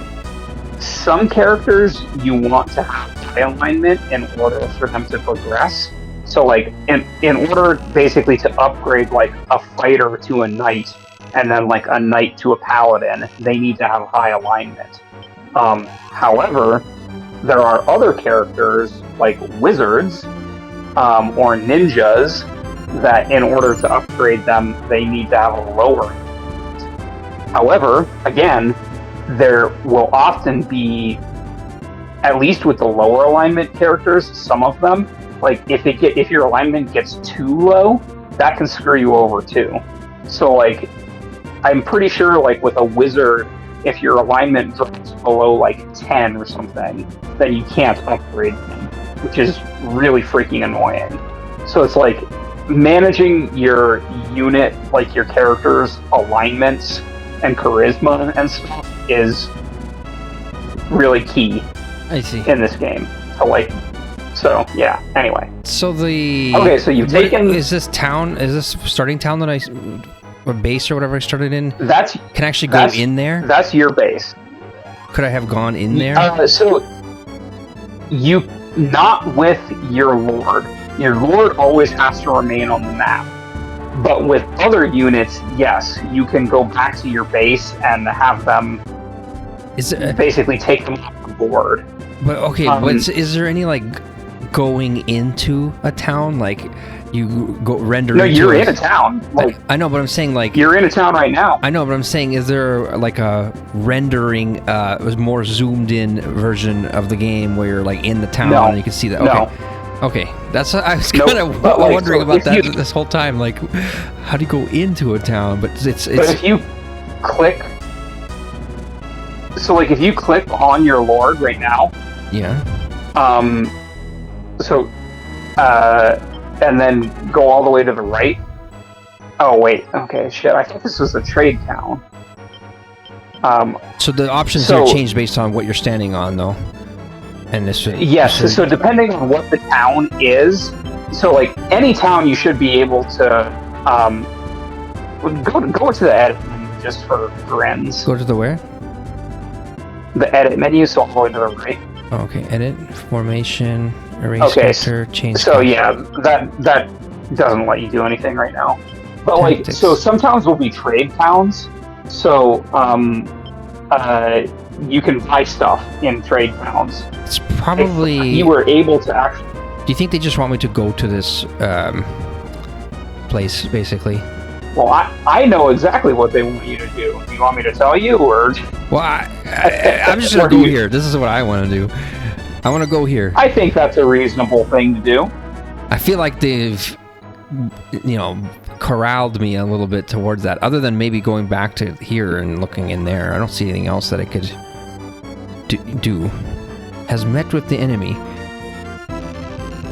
some characters you want to have high alignment in order for them to progress. So like in order basically to upgrade like a fighter to a knight and then like a knight to a paladin, they need to have high alignment. However, there are other characters like wizards or ninjas that in order to upgrade them, they need to have a lower alignment. However, again, there will often be, at least with the lower alignment characters, some of them, like if your alignment gets too low, that can screw you over too. So like, I'm pretty sure like with a wizard, if your alignment drops below like 10 or something, then you can't upgrade them, which is really freaking annoying. So it's like managing your unit, like your character's alignments and charisma and stuff is really key. I see. In this game. So yeah, anyway. So so you've taken... Is this starting town that or base or whatever I started in? Can I actually go in there? That's your base. Could I have gone in there? So you not with your lord. Your lord always has to remain on the map. But with other units, yes, you can go back to your base and have them basically take them off the board. But okay, is there any like going into a town, like you go render? No, you're in a town. Like I know, but I'm saying like you're in a town right now. I know, but I'm saying, is there like a rendering, more zoomed in version of the game where you're like in the town and you can see that? Okay. No. Okay, that's I was kind of wondering about that this whole time. Like, how do you go into a town? But it's. But if you click, so like if you click on your lord right now, yeah. And then go all the way to the right. Oh wait, okay, shit. I thought this was a trade town. So the options So- here change based on what you're standing on, though. And this should, Yes, so depending on what the town is, so like any town you should be able to go to the edit menu just for grins. go to the where? The edit menu, so all the way to the right. Oh, okay, edit, formation, erase Okay, character, change. So caption. yeah, that doesn't let you do anything right now. But like, Tactics. so some towns will be trade towns. So you can buy stuff in trade towns. It's probably. If you were able to actually. Do you think they just want me to go to this place, basically? Well, I know exactly what they want you to do. Do you want me to tell you, or? Well, I'm just gonna go here. This is what I want to do. I want to go here. I think that's a reasonable thing to do. I feel like they've, corralled me a little bit towards that. Other than maybe going back to here and looking in there, I don't see anything else that I could do. Has met with the enemy.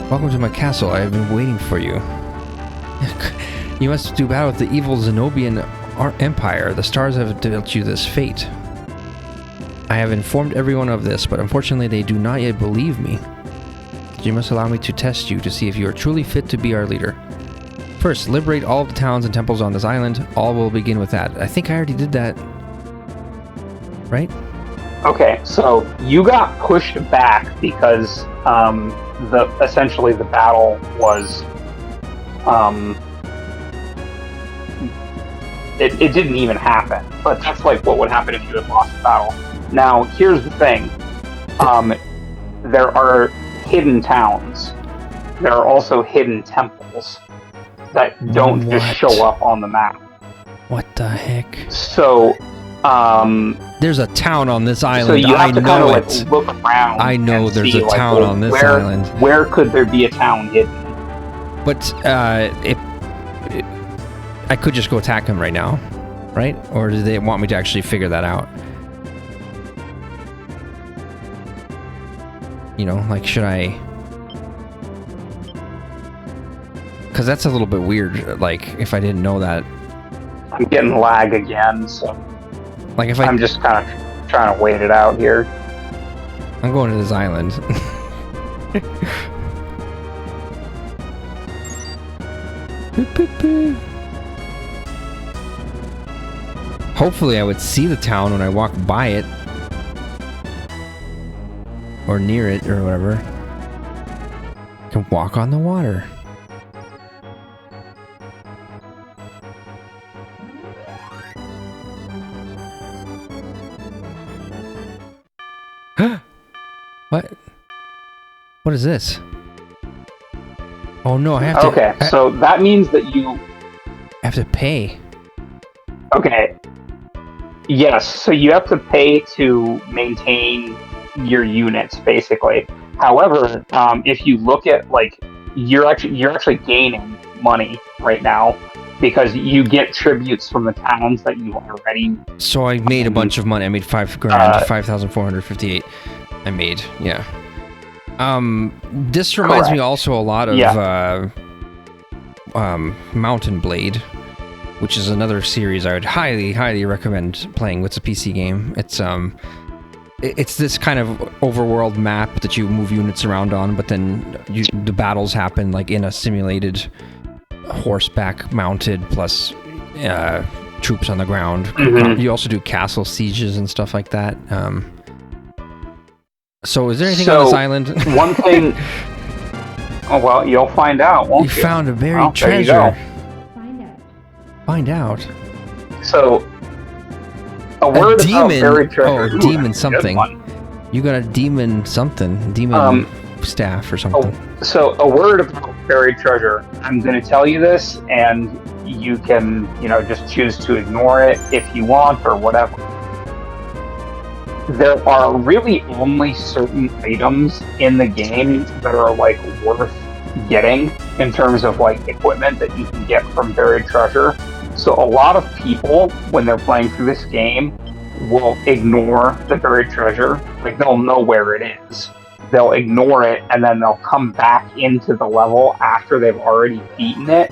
Welcome to my castle. I have been waiting for you. You must do battle with the evil Zenobian Empire. The stars have dealt you this fate. I have informed everyone of this, but unfortunately they do not yet believe me. You must allow me to test you to see if you are truly fit to be our leader. First, liberate all of the towns and temples on this island. All will begin with that. I think I already did that. Right? Okay, so you got pushed back because essentially the battle was it didn't even happen. But that's like what would happen if you had lost the battle. Now, here's the thing. There are hidden towns. There are also hidden temples that don't just show up on the map. What the heck? So, there's a town on this island. so you have to kind of it. like look around. I know and there's see, a like, town on this island. Where could there be a town hidden? But I could just go attack him right now, right? Or do they want me to actually figure that out? Like, should I? Because that's a little bit weird, like, if I didn't know that. I'm getting lag again, so Like, if I'm just kind of trying to wait it out here. I'm going to this island. Hopefully I would see the town when I walk by it. Or near it, or whatever. I can walk on the water. What? What is this? Oh no, I have to... Okay, so that means that you... I have to pay. Okay. Yes, so you have to pay to maintain your units, basically. However, if you look at, like, you're actually gaining money right now because you get tributes from the towns that you already... So I made a bunch of money. I made $5,000, 5,458. I made, yeah. This reminds me also a lot of Mountain Blade, which is another series I would highly, highly recommend playing. It's a PC game. It's this kind of overworld map that you move units around on, but then the battles happen like in a simulated horseback mounted plus troops on the ground. Mm-hmm. You also do castle sieges and stuff like that. So is there anything on this island? One thing... Oh, well, you'll find out, won't you? You found a buried treasure. There you go. Find out. So, a word about buried treasure. Oh, demon something. You got a demon something. Demon staff or something. So, a word about buried treasure. I'm going to tell you this, and you can, just choose to ignore it if you want or whatever. There are really only certain items in the game that are, like, worth getting in terms of, like, equipment that you can get from buried treasure. So a lot of people, when they're playing through this game, will ignore the buried treasure. Like, they'll know where it is. They'll ignore it, and then they'll come back into the level after they've already beaten it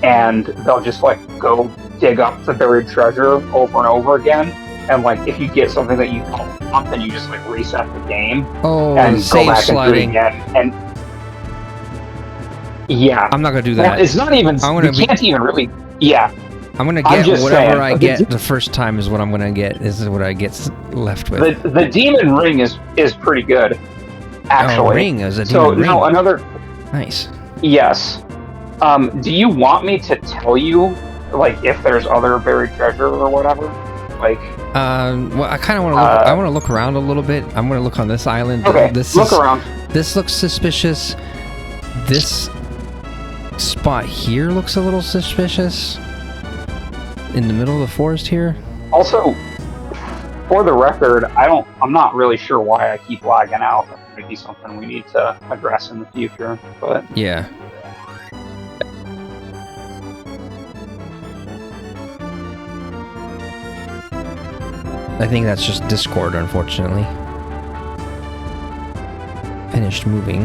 and they'll just like go dig up the buried treasure over and over again. And like if you get something that you don't want, then you just like reset the game and go back and do it again. And yeah, I'm not gonna do that. Well, it's not even. You can't even really. Yeah. I'm gonna get whatever I get the first time is what I'm gonna get. Is what I get left with. The demon ring is pretty good, actually. Oh, ring is a demon ring. So no, another. Nice. Yes. Do you want me to tell you, like, if there's other buried treasure or whatever? Like. Well, I kind of want to look. I want to look around a little bit. I'm gonna look on this island. Okay. Look around. This looks suspicious. This spot here looks a little suspicious. In the middle of the forest here. Also, for the record, I'm not really sure why I keep lagging out. That might be something we need to address in the future. But yeah. I think that's just Discord, unfortunately. Finished moving.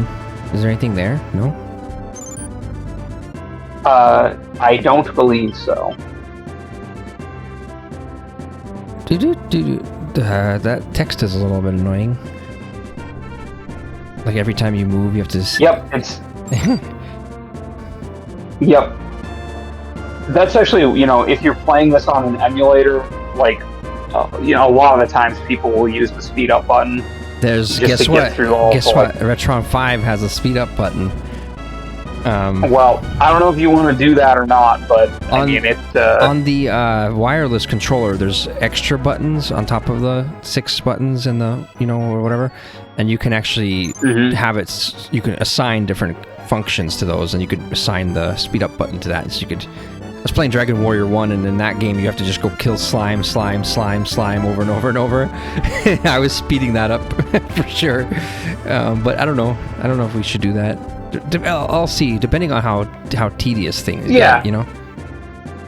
Is there anything there? No? I don't believe so. That text is a little bit annoying. Like every time you move, you have to... Yep, it's... Yep. That's actually, you know, if you're playing this on an emulator, like, you know, a lot of the times people will use the speed up button. Guess what? Retron 5 has a speed up button. Well, I don't know if you want to do that or not, but I mean, on the wireless controller, there's extra buttons on top of the 6 buttons in the, you know, or whatever, and you can actually have it. You can assign different functions to those, and you could assign the speed up button to that. So you could. I was playing Dragon Warrior 1, and in that game, you have to just go kill slime over and over and over. I was speeding that up for sure, but I don't know. I don't know if we should do that. I'll see, depending on how tedious things get, you know?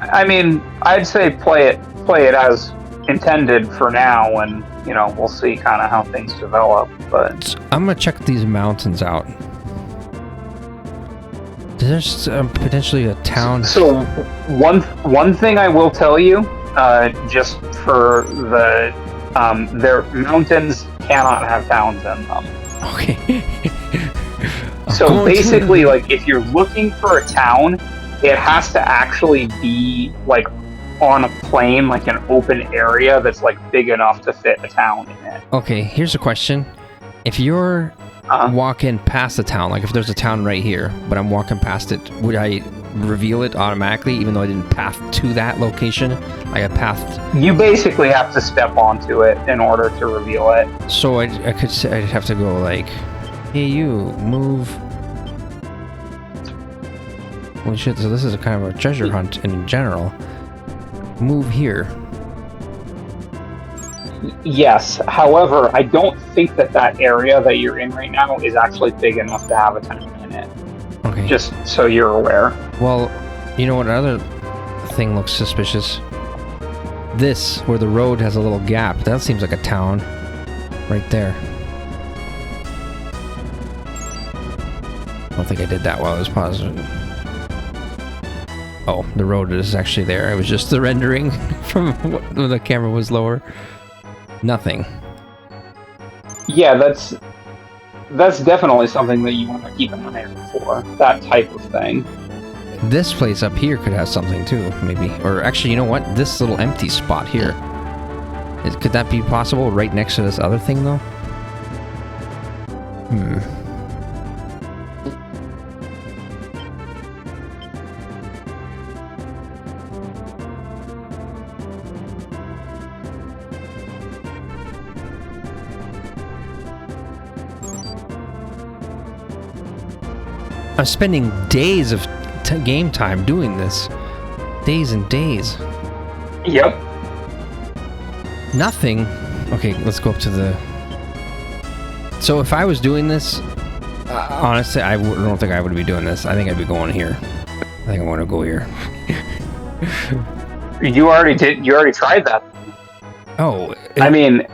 I mean, I'd say play it as intended for now, and, you know, we'll see kind of how things develop, but... I'm gonna check these mountains out. There's potentially a town... So, one thing I will tell you, just for the... their mountains cannot have towns in them. Okay. So basically, like, if you're looking for a town, it has to actually be, like, on a plain, like an open area that's, like, big enough to fit a town in it. Okay, here's a question. If you're walking past a town, like if there's a town right here, but I'm walking past it, would I reveal it automatically, even though I didn't path to that location? Like I pathed... You basically have to step onto it in order to reveal it. So I'd have to go, like... Hey, you, move. Holy shit, so this is a kind of a treasure hunt in general. Move here. Yes, however, I don't think that area that you're in right now is actually big enough to have a town in it. Okay. Just so you're aware. Well, you know what other thing looks suspicious? This, where the road has a little gap. That seems like a town. Right there. I don't think I did that while I was pausing. Oh, the road is actually there. It was just the rendering from when the camera was lower. Nothing. Yeah, that's definitely something that you want to keep an eye out for. That type of thing. This place up here could have something too, maybe. Or actually, you know what? This little empty spot here. Could that be possible right next to this other thing, though? I'm spending days of game time doing this. Days and days. Yep. Nothing. Okay, let's go up to the... So if I was doing this, honestly, I don't think I would be doing this. I think I'd be going here. I think I want to go here. You already did. You already tried that. Oh. I mean,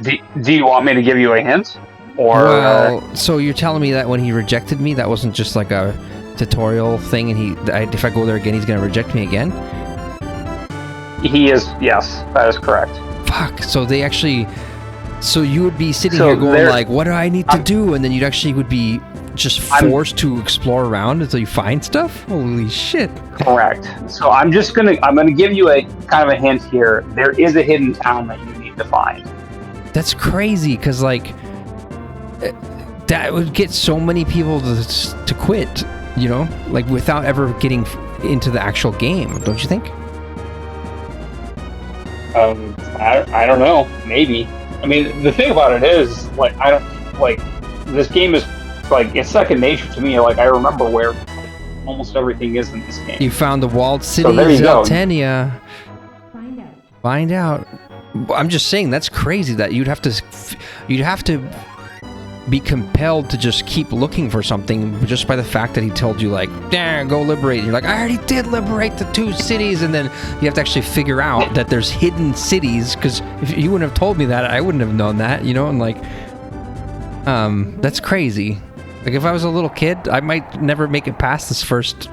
do you want me to give you a hint? Or well, so you're telling me that when he rejected me, that wasn't just like a tutorial thing, and if I go there again, he's gonna reject me again? He is, yes, that is correct. Fuck. So they actually. So you would be sitting here going like, "What do I need to do?" And then you'd actually would be just forced to explore around until you find stuff. Holy shit! Correct. So I'm gonna give you a kind of a hint here. There is a hidden town that you need to find. That's crazy, because like that would get so many people to quit. You know, like without ever getting into the actual game. Don't you think? I don't know. Maybe. I mean, the thing about it is, like, this game is, like, it's second nature to me. Like, I remember where almost everything is in this game. You found the walled city of Zeltania. Find out. I'm just saying, that's crazy that you'd have to be compelled to just keep looking for something just by the fact that he told you, like, go liberate. And you're like, I already did liberate the 2 cities, and then you have to actually figure out that there's hidden cities, because if you wouldn't have told me that, I wouldn't have known that, you know. And like, that's crazy. Like, if I was a little kid, I might never make it past this first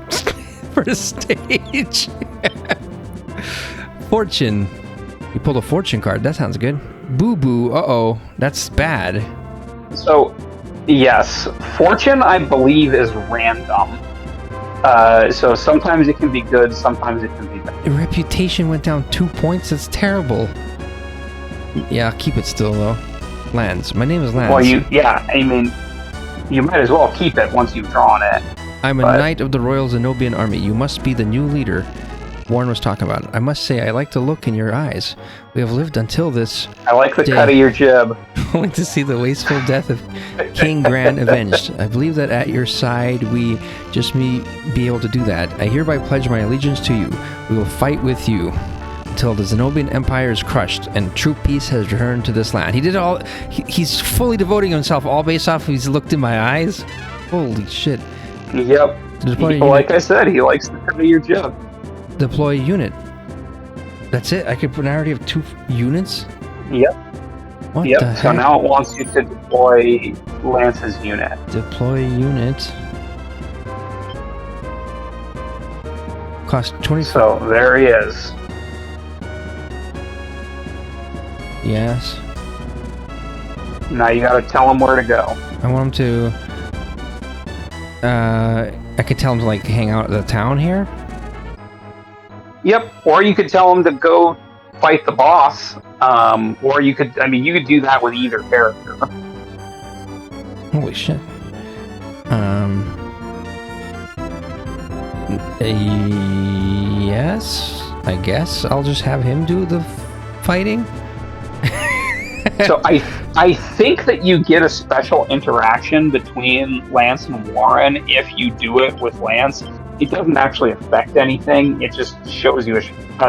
stage. Fortune. You pulled a fortune card. That sounds good. Boo boo. Uh-oh. That's bad. So, yes, fortune, I believe, is random. So sometimes it can be good, sometimes it can be bad. Your reputation went down 2 points. That's terrible. Yeah, keep it still, though. Lance. My name is Lance. Well, I mean, you might as well keep it once you've drawn it. I'm a knight of the Royal Zenobian army. You must be the new leader Warren was talking about. I must say, I like the look in your eyes. We have lived until this. I like the cut of your jib. Only to see the wasteful death of King Gran avenged. I believe that at your side we just may be able to do that. I hereby pledge my allegiance to you. We will fight with you until the Zenobian Empire is crushed and true peace has returned to this land. He did all. He's fully devoting himself, all based off he's looked in my eyes. Holy shit. Yep. Like I said, he likes the cut of your jib. Deploy unit. That's it? I already have 2 units? Yep. What the heck? So now it wants you to deploy Lance's unit. Deploy unit. Cost 20. So there he is. Yes. Now you gotta tell him where to go. I want him to... I could tell him to, like, hang out at the town here? Yep, or you could tell him to go fight the boss, or you could do that with either character. Holy shit. Yes, I guess I'll just have him do the fighting. So I think that you get a special interaction between Lance and Warren if you do it with Lance. It doesn't actually affect anything. It just shows you a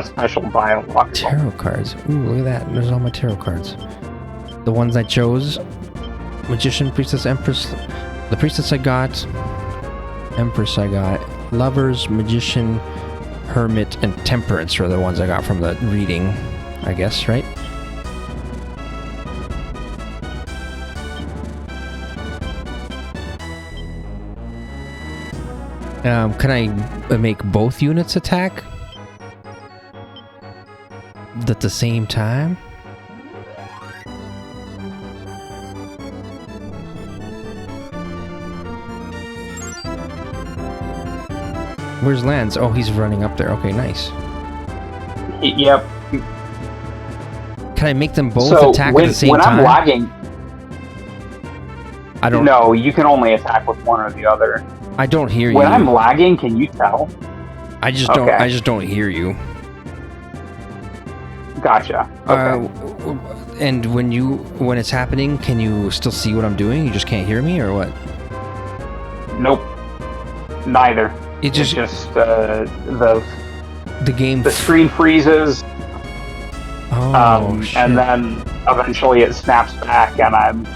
special dialogue. Tarot cards. Ooh, look at that. There's all my tarot cards. The ones I chose. Magician, Priestess, Empress. The Priestess I got. Empress I got. Lovers, Magician, Hermit, and Temperance are the ones I got from the reading, I guess, right? Can I make both units attack at the same time? Where's Lance? Oh, he's running up there. Okay, nice. Yep. Can I make them both attack at the same time? When I'm lagging... I don't... No, you can only attack with one or the other. I don't hear you. When I'm lagging, can you tell? I just don't. I just don't hear you. Gotcha. Okay. And when it's happening, can you still see what I'm doing? You just can't hear me, or what? Nope. Neither. It's just the game. The screen freezes. Oh shit. And then eventually it snaps back, and I'm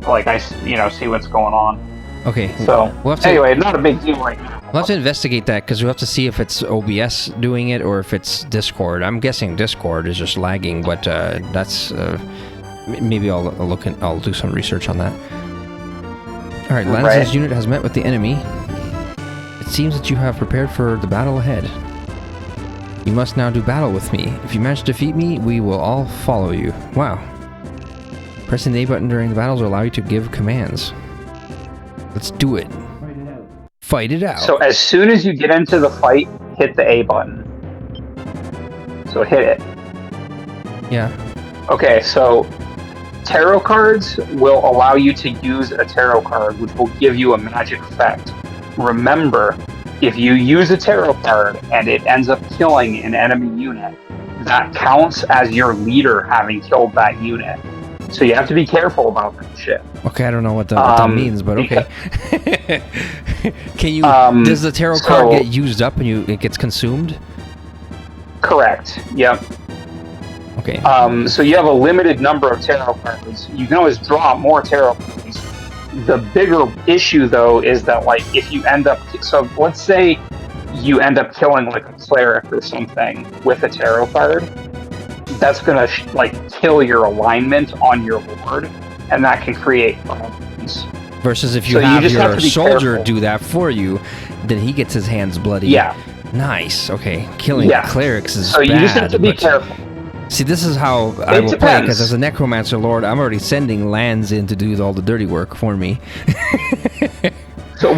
like, see what's going on. Okay. So, anyway, not a big deal right now. We'll have to investigate that, because we'll have to see if it's OBS doing it or if it's Discord. I'm guessing Discord is just lagging, but that's... maybe I'll do some research on that. Alright, Lance's unit has met with the enemy. It seems that you have prepared for the battle ahead. You must now do battle with me. If you manage to defeat me, we will all follow you. Wow. Pressing the A button during the battles will allow you to give commands. Let's do it. Fight it out. So as soon as you get into the fight, hit the A button. So hit it. Yeah. Okay, so tarot cards will allow you to use a tarot card, which will give you a magic effect. Remember, if you use a tarot card and it ends up killing an enemy unit, that counts as your leader having killed that unit. So you have to be careful about that shit. Okay, I don't know what that means, but okay. Can you? Does the tarot card get used up and it gets consumed? Correct. Yep. Okay. So you have a limited number of tarot cards. You can always draw more tarot cards. The bigger issue, though, is that like if you end up, so let's say you end up killing like a cleric or something with a tarot card, that's gonna like kill your alignment on your board, and that can create problems. Versus if you have your soldier do that for you, then he gets his hands bloody. Yeah. Nice. Okay. Killing clerics is so bad. So you just have to be careful. See, this is how I will play, because as a necromancer lord, I'm already sending lands in to do all the dirty work for me. So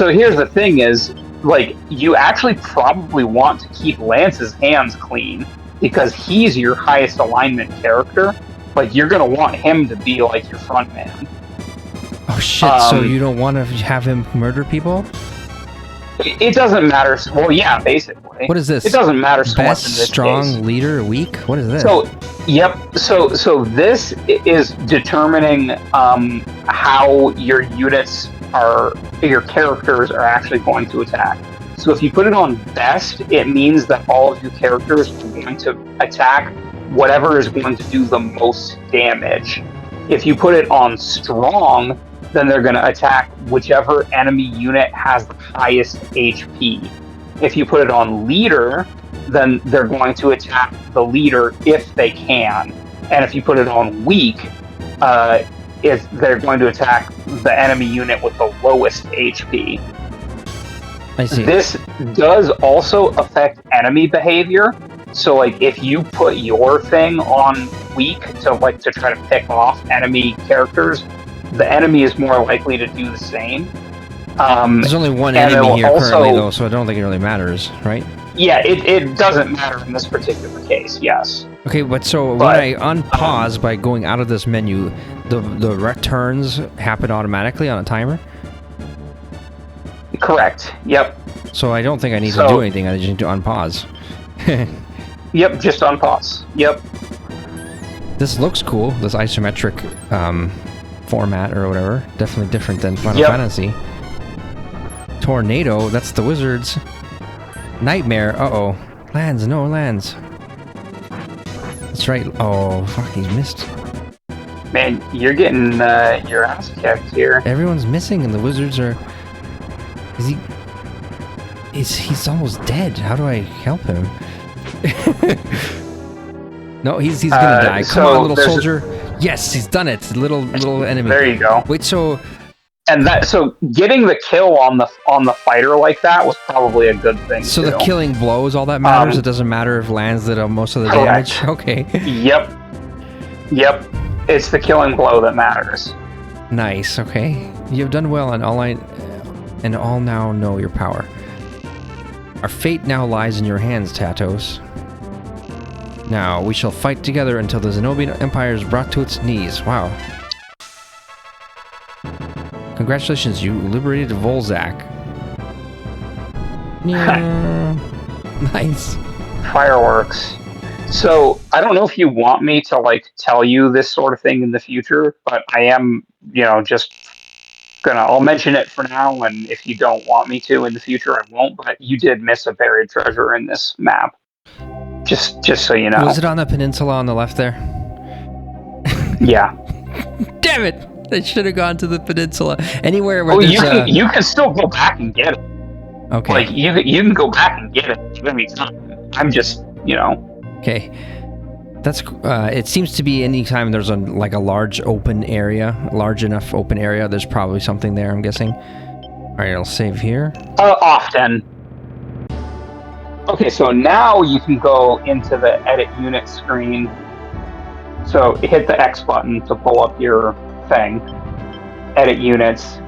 here's the thing is, like, you actually probably want to keep Lance's hands clean, because he's your highest alignment character. Like, you're going to want him to be, like, your front man. Oh, shit, so you don't want to have him murder people? It doesn't matter. Well, yeah, basically. What is this? It doesn't matter so much in this strong case. Leader, weak? What is this? So, yep. So this is determining how your units your characters are actually going to attack. So if you put it on best, it means that all of your characters are going to attack whatever is going to do the most damage. If you put it on strong, then they're going to attack whichever enemy unit has the highest HP. If you put it on leader, then they're going to attack the leader if they can. And if you put it on weak, if they're going to attack the enemy unit with the lowest HP. I see. This does also affect enemy behavior. So, like, if you put your thing on weak to try to pick off enemy characters, the enemy is more likely to do the same. There's only one enemy here currently, though, so I don't think it really matters, right? Yeah, it doesn't matter in this particular case, yes. Okay, when I unpause by going out of this menu, the returns happen automatically on a timer? Correct, yep. So I don't think I need to do anything, I just need to unpause. Yep, just unpause, yep. This looks cool, this isometric format or whatever. Definitely different than Final Fantasy. Tornado, that's the wizards. Nightmare, uh-oh. Lands, no lands. That's right. Oh, fuck, he's missed. Man, you're getting your ass kicked here. Everyone's missing and the wizards are... He's almost dead. How do I help him? No, he's gonna die. Come on, little soldier. Yes, he's done it. Little enemy. There you go. Wait, so getting the kill on the fighter like that was probably a good thing. So the killing blow is all that matters. It doesn't matter if lands did most of the damage. Okay. Yep. It's the killing blow that matters. Nice. Okay. You have done well, and all now know your power. Our fate now lies in your hands, Tatos. Now, we shall fight together until the Zenobian Empire is brought to its knees. Wow. Congratulations, you liberated Volzak. Yeah. Nice. Fireworks. So, I don't know if you want me to, like, tell you this sort of thing in the future, but I am, just I'll mention it for now, and if you don't want me to in the future, I won't, but you did miss a buried treasure in this map. Just so you know. Was it on the peninsula on the left there? Yeah. Damn it! I should have gone to the peninsula. Anywhere where you can still go back and get it. Okay. Like, you can go back and get it any time. I'm just, Okay. That's it seems to be anytime there's a large enough open area, there's probably something there, I'm guessing. right, I'll save here. Often. Okay, so now you can go into the edit unit screen. So hit the X button to pull up your thing, edit units,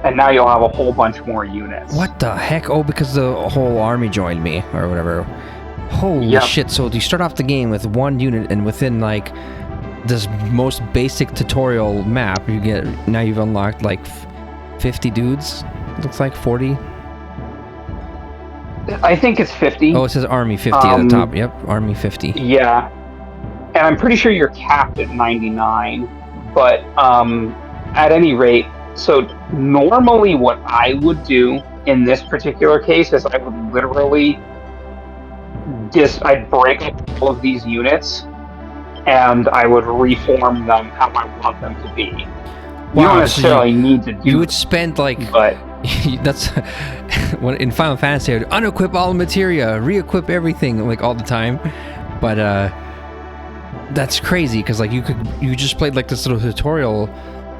and now you'll have a whole bunch more units. What the heck? Oh, because the whole army joined me, or whatever. Holy shit, so you start off the game with one unit, and within, like, this most basic tutorial map, now you've unlocked, like, 50 dudes? Looks like 40? I think it's 50. Oh, it says Army 50 at the top. Yep, Army 50. Yeah. And I'm pretty sure you're capped at 99. But at any rate, so normally what I would do in this particular case is I would literally I'd break up all of these units and I would reform them how I want them to be. Wow, you don't necessarily need to do. You would spend like, but that's when in Final Fantasy I would unequip all the materia, re-equip everything like all the time. But that's crazy because like you just played like this little tutorial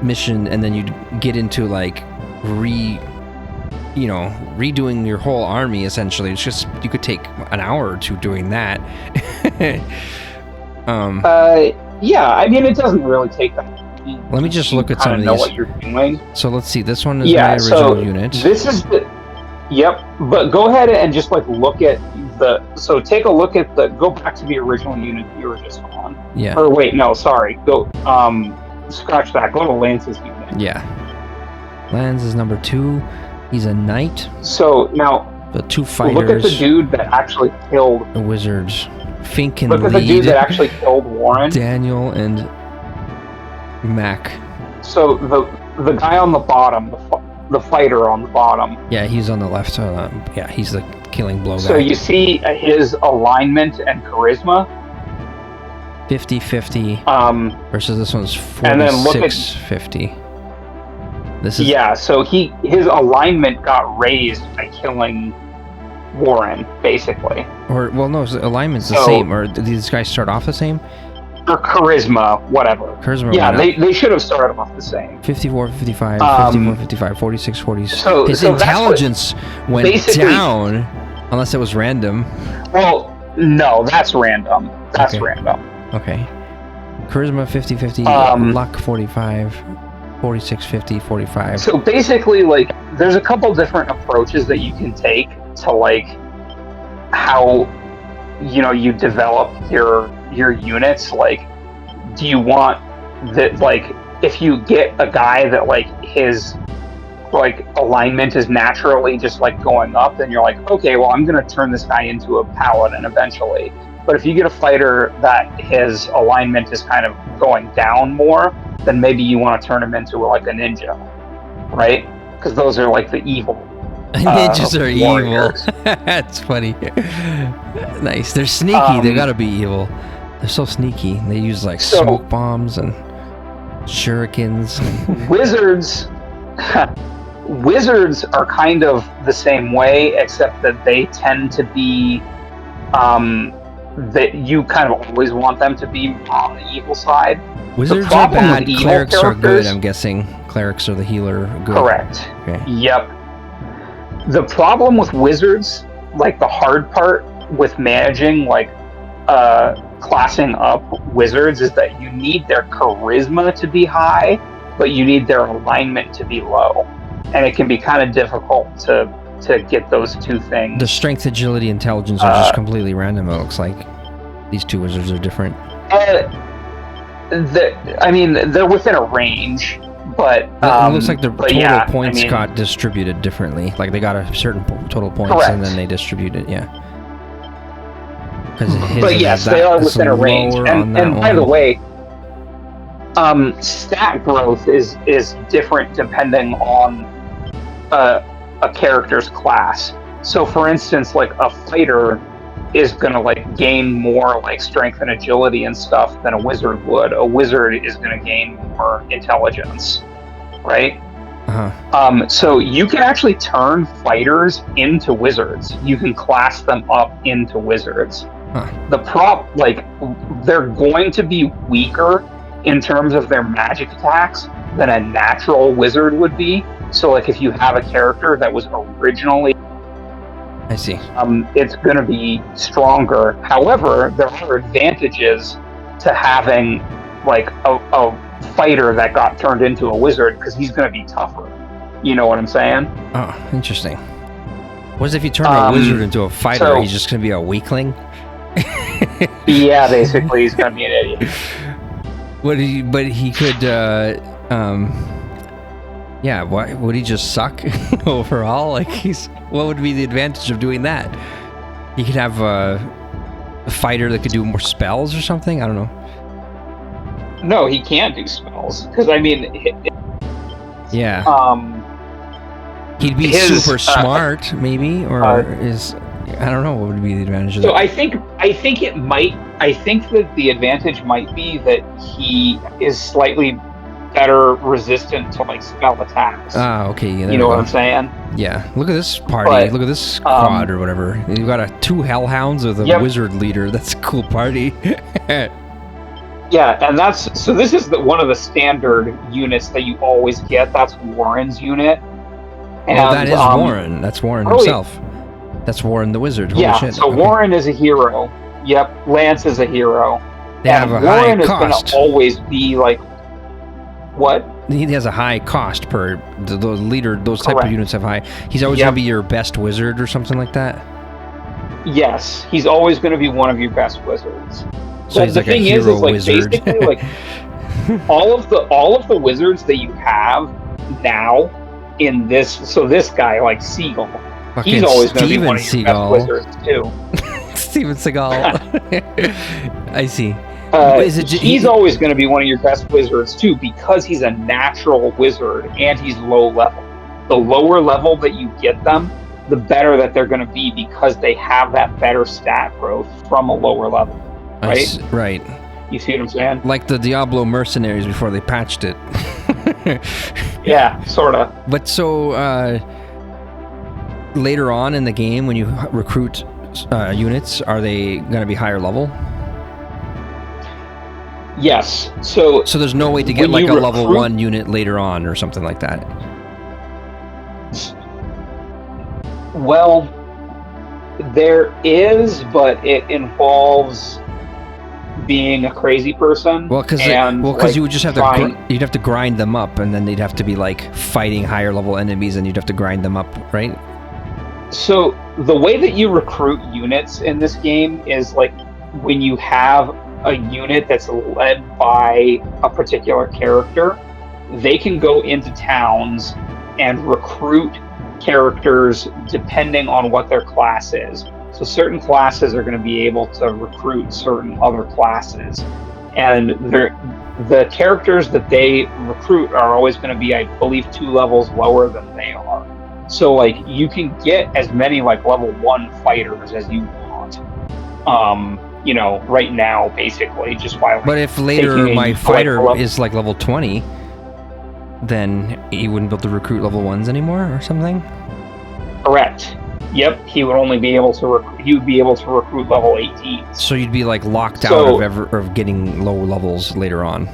mission and then you'd get into like redoing your whole army essentially. It's just you could take an hour or two doing that. Yeah, I mean it doesn't really take that. Let me just look at some of these. Know what you're doing. So let's see. This one is my original unit. This is the. Yep, but go ahead and just like look at the. So take a look at the. Go back to the original unit that you were just on. Yeah. Or wait, no, sorry. Go. Scratch that. Go to Lance's unit. Yeah. Lance is number 2. He's a knight. So now. The 2 fighters. Look at the dude that actually killed. The wizards. Fink and Look at the dude that actually killed Warren. Daniel and Mac. So the guy on the bottom, the fighter on the bottom. Yeah, he's on the left. Yeah, he's the killing blow guy. So you see his alignment and charisma. 50-50. Versus this one's 46-50. This is so his alignment got raised by killing Warren, basically. Or well, no, alignment's the same. Or did these guys start off the same? Or charisma, whatever. Charisma. Yeah, they should have started off the same. 54-55, 54-55, 46-40. His intelligence went down, unless it was random. Well, no, that's random. That's random. Okay. Charisma 50-50, luck 45, 46-50, 45. So basically, like, there's a couple different approaches that you can take to like how you develop your units. Like, do you want that, like, if you get a guy that like his like alignment is naturally just like going up, then you're like, okay, well, I'm gonna turn this guy into a paladin eventually. But if you get a fighter that his alignment is kind of going down more, then maybe you want to turn him into like a ninja, right? Because those are like the evil. Ninjas are warriors. evil. That's funny. Nice. They're sneaky. They gotta be evil. They're so sneaky. They use like smoke bombs and shurikens. Wizards are kind of the same way, except that they tend to be that you kind of always want them to be on the evil side. Wizards are bad, clerics are good, I'm guessing. Clerics are the healer good. Correct. Okay. Yep. The problem with wizards, like the hard part with managing like classing up wizards, is that you need their charisma to be high, but you need their alignment to be low. And it can be kind of difficult to get those two things. The strength, agility, intelligence are just completely random, it looks like. These two wizards are different. I mean, they're within a range, but... it looks like the total points got distributed differently. Like, they got a certain total points, correct, and then they distribute it, yeah. But yes, they are within a range. And by the way, stat growth is different depending on a character's class. So for instance, like a fighter is gonna like gain more like strength and agility and stuff than a wizard would. A wizard is gonna gain more intelligence, right? So you can actually turn fighters into wizards. You can class them up into wizards. They're going to be weaker in terms of their magic attacks than a natural wizard would be, So like if you have a character that was originally, I see. it's going to be stronger. However, there are advantages to having like a fighter that got turned into a wizard because he's going to be tougher. You know what I'm saying? Oh, interesting. What if you turn a wizard into a fighter? so- He's just going to be a weakling? Yeah, basically he's going to be an idiot. But he could, yeah, why would he just suck overall? Like, what would be the advantage of doing that? He could have a fighter that could do more spells or something? I don't know. No, he can't do spells because I mean, Yeah. He'd be his, super smart, maybe, or I don't know what would be the advantage of that. So I think that the advantage might be that he is slightly better resistant to like spell attacks. Ah, okay. Yeah, you know what I'm saying? Yeah. Look at this party. But, look at this squad or whatever. You've got two hellhounds with a wizard leader. That's a cool party. Yeah, and this is one of the standard units that you always get. That's Warren's unit. And, that is Warren. That's Warren himself. That's Warren the wizard. Holy shit. So Warren is a hero. Yep, Lance is a hero. They have a Warren high is cost. going to always be like what? He has a high cost per the leader. Those type of units have high. He's always going to be your best wizard or something like that. Yes, he's always going to be one of your best wizards. So he's like a hero wizard. Basically, like all of the wizards that you have now in this. So this guy, like Seagull, he's always going to be one of your best wizards too. Steven Seagal. I see. He's always going to be one of your best wizards too because he's a natural wizard and he's low level. The lower level that you get them, the better that they're going to be because they have that better stat growth from a lower level. Right? Right. You see what I'm saying? Like the Diablo mercenaries before they patched it. Yeah, sort of. But so later on in the game, when you recruit units, are they going to be higher level? Yes. So there's no way to get like a level 1 unit later on or something like that. Well, there is, but it involves being a crazy person. Well, because you would just have you'd have to grind them up, and then they'd have to be like fighting higher level enemies, and you'd have to grind them up, right? So the way that you recruit units in this game is like when you have a unit that's led by a particular character, they can go into towns and recruit characters depending on what their class is. So certain classes are going to be able to recruit certain other classes, and the characters that they recruit are always going to be, I believe, 2 levels lower than they are. So like you can get as many like level 1 fighters as you want. You know, right now, basically, just by. But if later my fighter is like level 20, then he wouldn't be able to recruit level 1s anymore, or something. Correct. Yep, he would only be able to. He would be able to recruit level 18. So you'd be like locked out of getting low levels later on.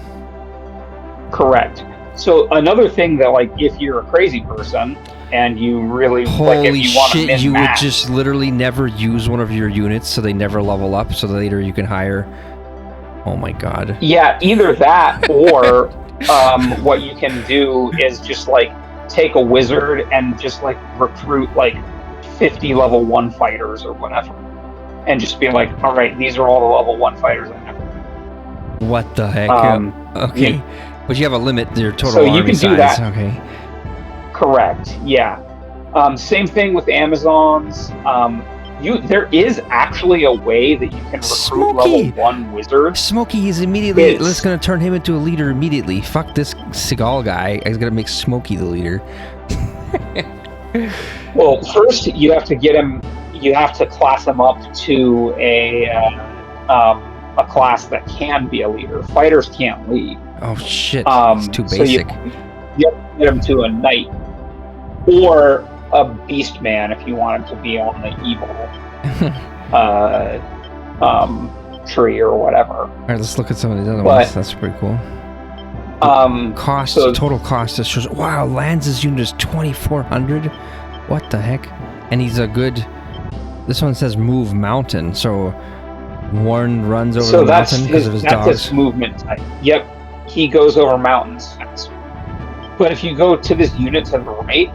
Correct. So another thing that, like, if you're a crazy person and you really holy shit, you would just literally never use one of your units, so they never level up. So later you can hire. Oh my god. Yeah, either that or what you can do is just like take a wizard and just like recruit like 50 level 1 fighters or whatever, and just be like, all right, these are all the level 1 fighters I have. What the heck? Okay. Yeah. But you have a limit to your total so army you can size. Do that. Okay. Correct. Yeah. Same thing with Amazons. There is actually a way that you can recruit level 1 wizards. Smokey is immediately. Let's gonna turn him into a leader immediately. Fuck this Seagal guy. He's gonna make Smokey the leader. Well, first you have to get him. You have to class him up to a class that can be a leader. Fighters can't lead. Oh shit! It's too basic. So you have to get him to a knight or a beast man if you want him to be on the evil tree or whatever. All right, let's look at some of these other ones. That's pretty cool. Total cost. It shows. Wow, Lance's unit is 2,400. What the heck? And he's a good. This one says move mountain. So Warren runs over the mountain because of his dogs. That's his movement type. Yep, he goes over mountains fast. But if you go to this unit to the right,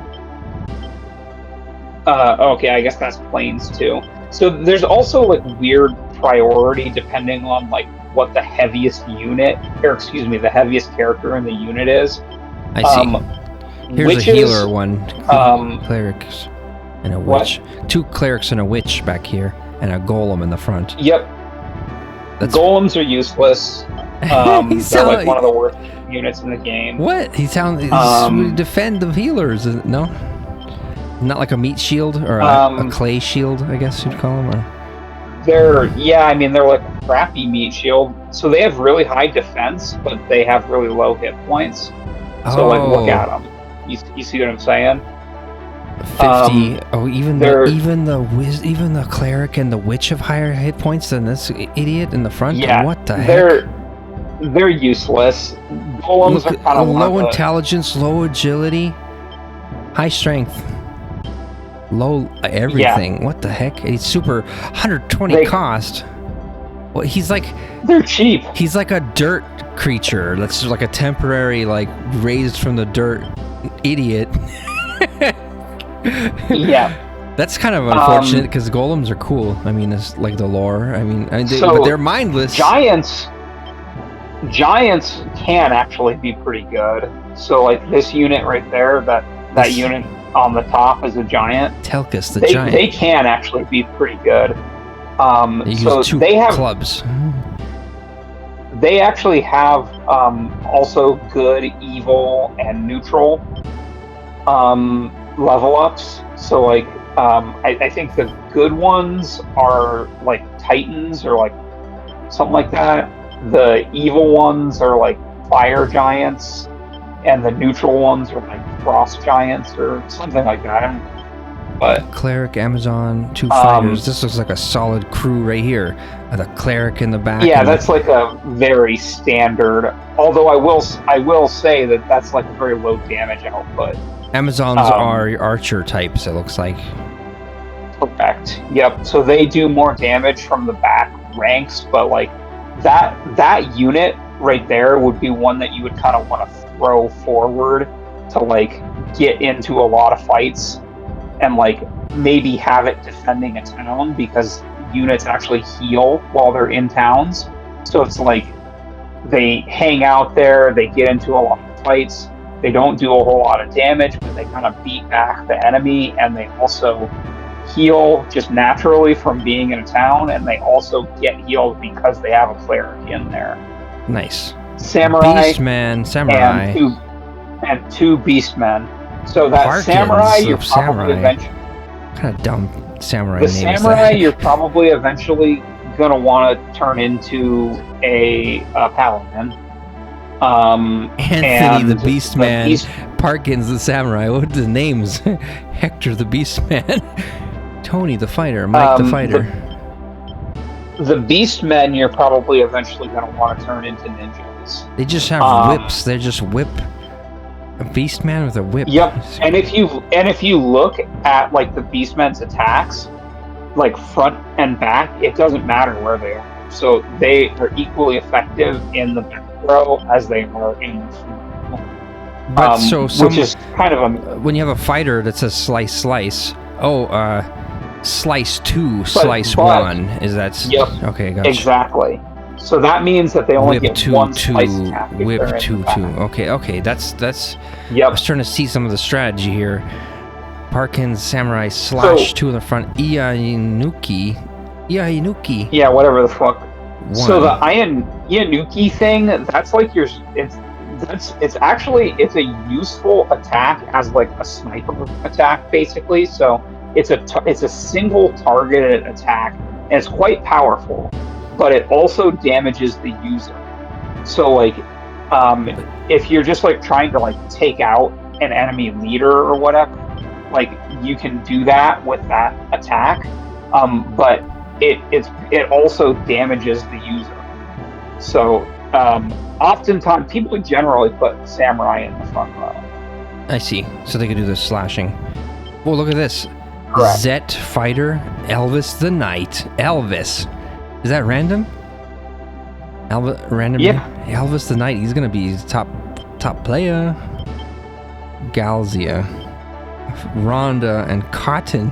okay, I guess that's planes too. So there's also like weird priority depending on like what the heaviest unit, or excuse me, the heaviest character in the unit is. I see. Here's a healer one. Clerics and a witch. What? 2 clerics and a witch back here, and a golem in the front. Yep. Golems are useless. They're like one of the worst units in the game. What? He sounds defend the healers. No, not like a meat shield or a clay shield, I guess you'd call them. Or they're like a crappy meat shield. So they have really high defense, but they have really low hit points. So like, look at them. You see what I'm saying? 50. Even the cleric and the witch have higher hit points than this idiot in the front. Yeah, what the heck? They're useless. Golems are kind of low intelligence, low agility, high strength, low everything. Yeah. What the heck? He's super 120 cost. Well, they're cheap. He's like a dirt creature. That's like a temporary, like raised from the dirt idiot. Yeah. That's kind of unfortunate because golems are cool. I mean, it's like the lore. But they're mindless. Giants can actually be pretty good. So like this unit right there, that unit on the top is a giant. Telkus, the giant. They can actually be pretty good. They have clubs. They actually have also good, evil, and neutral level ups. So like I think the good ones are like Titans or like something like that. The evil ones are like fire giants, and the neutral ones are like frost giants or something like that. But cleric, Amazon, 2 fighters. This looks like a solid crew right here. The cleric in the back. Yeah, that's like a very standard. Although I will say that that's like a very low damage output. Amazons are archer types. It looks like. Correct. Yep. So they do more damage from the back ranks, but like that unit right there would be one that you would kind of want to throw forward to like get into a lot of fights and like maybe have it defending a town, because units actually heal while they're in towns. So it's like they hang out there, they get into a lot of fights, they don't do a whole lot of damage, but they kind of beat back the enemy, and they also heal just naturally from being in a town, and they also get healed because they have a cleric in there. Nice. Samurai. Beastman, samurai. And two beastmen. So that Parkins samurai, you're probably eventually... Kind of dumb samurai name. The samurai, you're probably eventually going to want to turn into a paladin. Anthony the Beastman, Parkins the samurai. What are the names? Hector the Beastman, Tony the fighter, Mike the fighter. The Beastmen, you're probably eventually going to want to turn into ninjas. They just have whips. They just whip. A Beastman with a whip. Yep. And if you look at like the Beastmen's attacks, like front and back, it doesn't matter where they are. So they are equally effective in the back row as they are in the front row. But which is kind of a... When you have a fighter that says slice, slice 2, slice 1, is that... Yep. Okay, gotcha. Exactly. So that means that they only whip get one slice attack. Whip 2, 2. Okay, that's... Yep. I was trying to see some of the strategy here. Parkins, samurai, slash 2 in the front. Ianuki. Yeah, whatever the fuck. 1. So the Ianuki thing, that's like your... It's actually a useful attack as like a sniper attack, basically. So it's a single targeted attack, and it's quite powerful, but it also damages the user. So like, if you're just like trying to like take out an enemy leader or whatever, like you can do that with that attack, but it also damages the user. So Oftentimes, people generally put samurai in the front row. I see. So they could do the slashing. Well, look at this. Correct. Zet Fighter, Elvis the Knight. Elvis. Is that random? Random? Yeah. Elvis the Knight. He's gonna be top player. Galzia, Rhonda, and Cotton.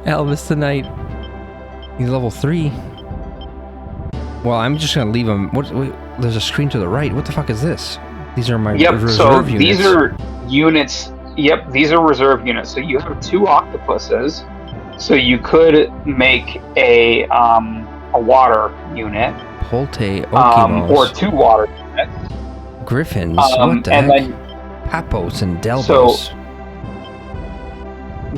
Elvis the Knight. He's level 3. Well, I'm just gonna leave him. Wait, there's a screen to the right. What the fuck is this? These are my reserve units. These are units. Yep, these are reserve units. So you have 2 octopuses. So you could make a water unit. Polte Okimos. Or 2 water units. Griffins. What the heck? Then, Papos and Delbos. So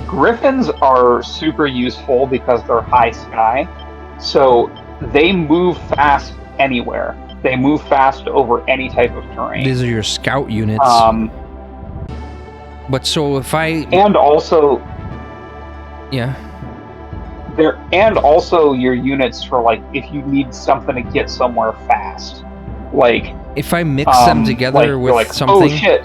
Griffins are super useful because they're high sky. So they move fast anywhere. They move fast over any type of terrain. These are your scout units. But so if I... And also... Yeah. And also your units for, like, if you need something to get somewhere fast. Like... If I mix them together with like, something... Oh, shit.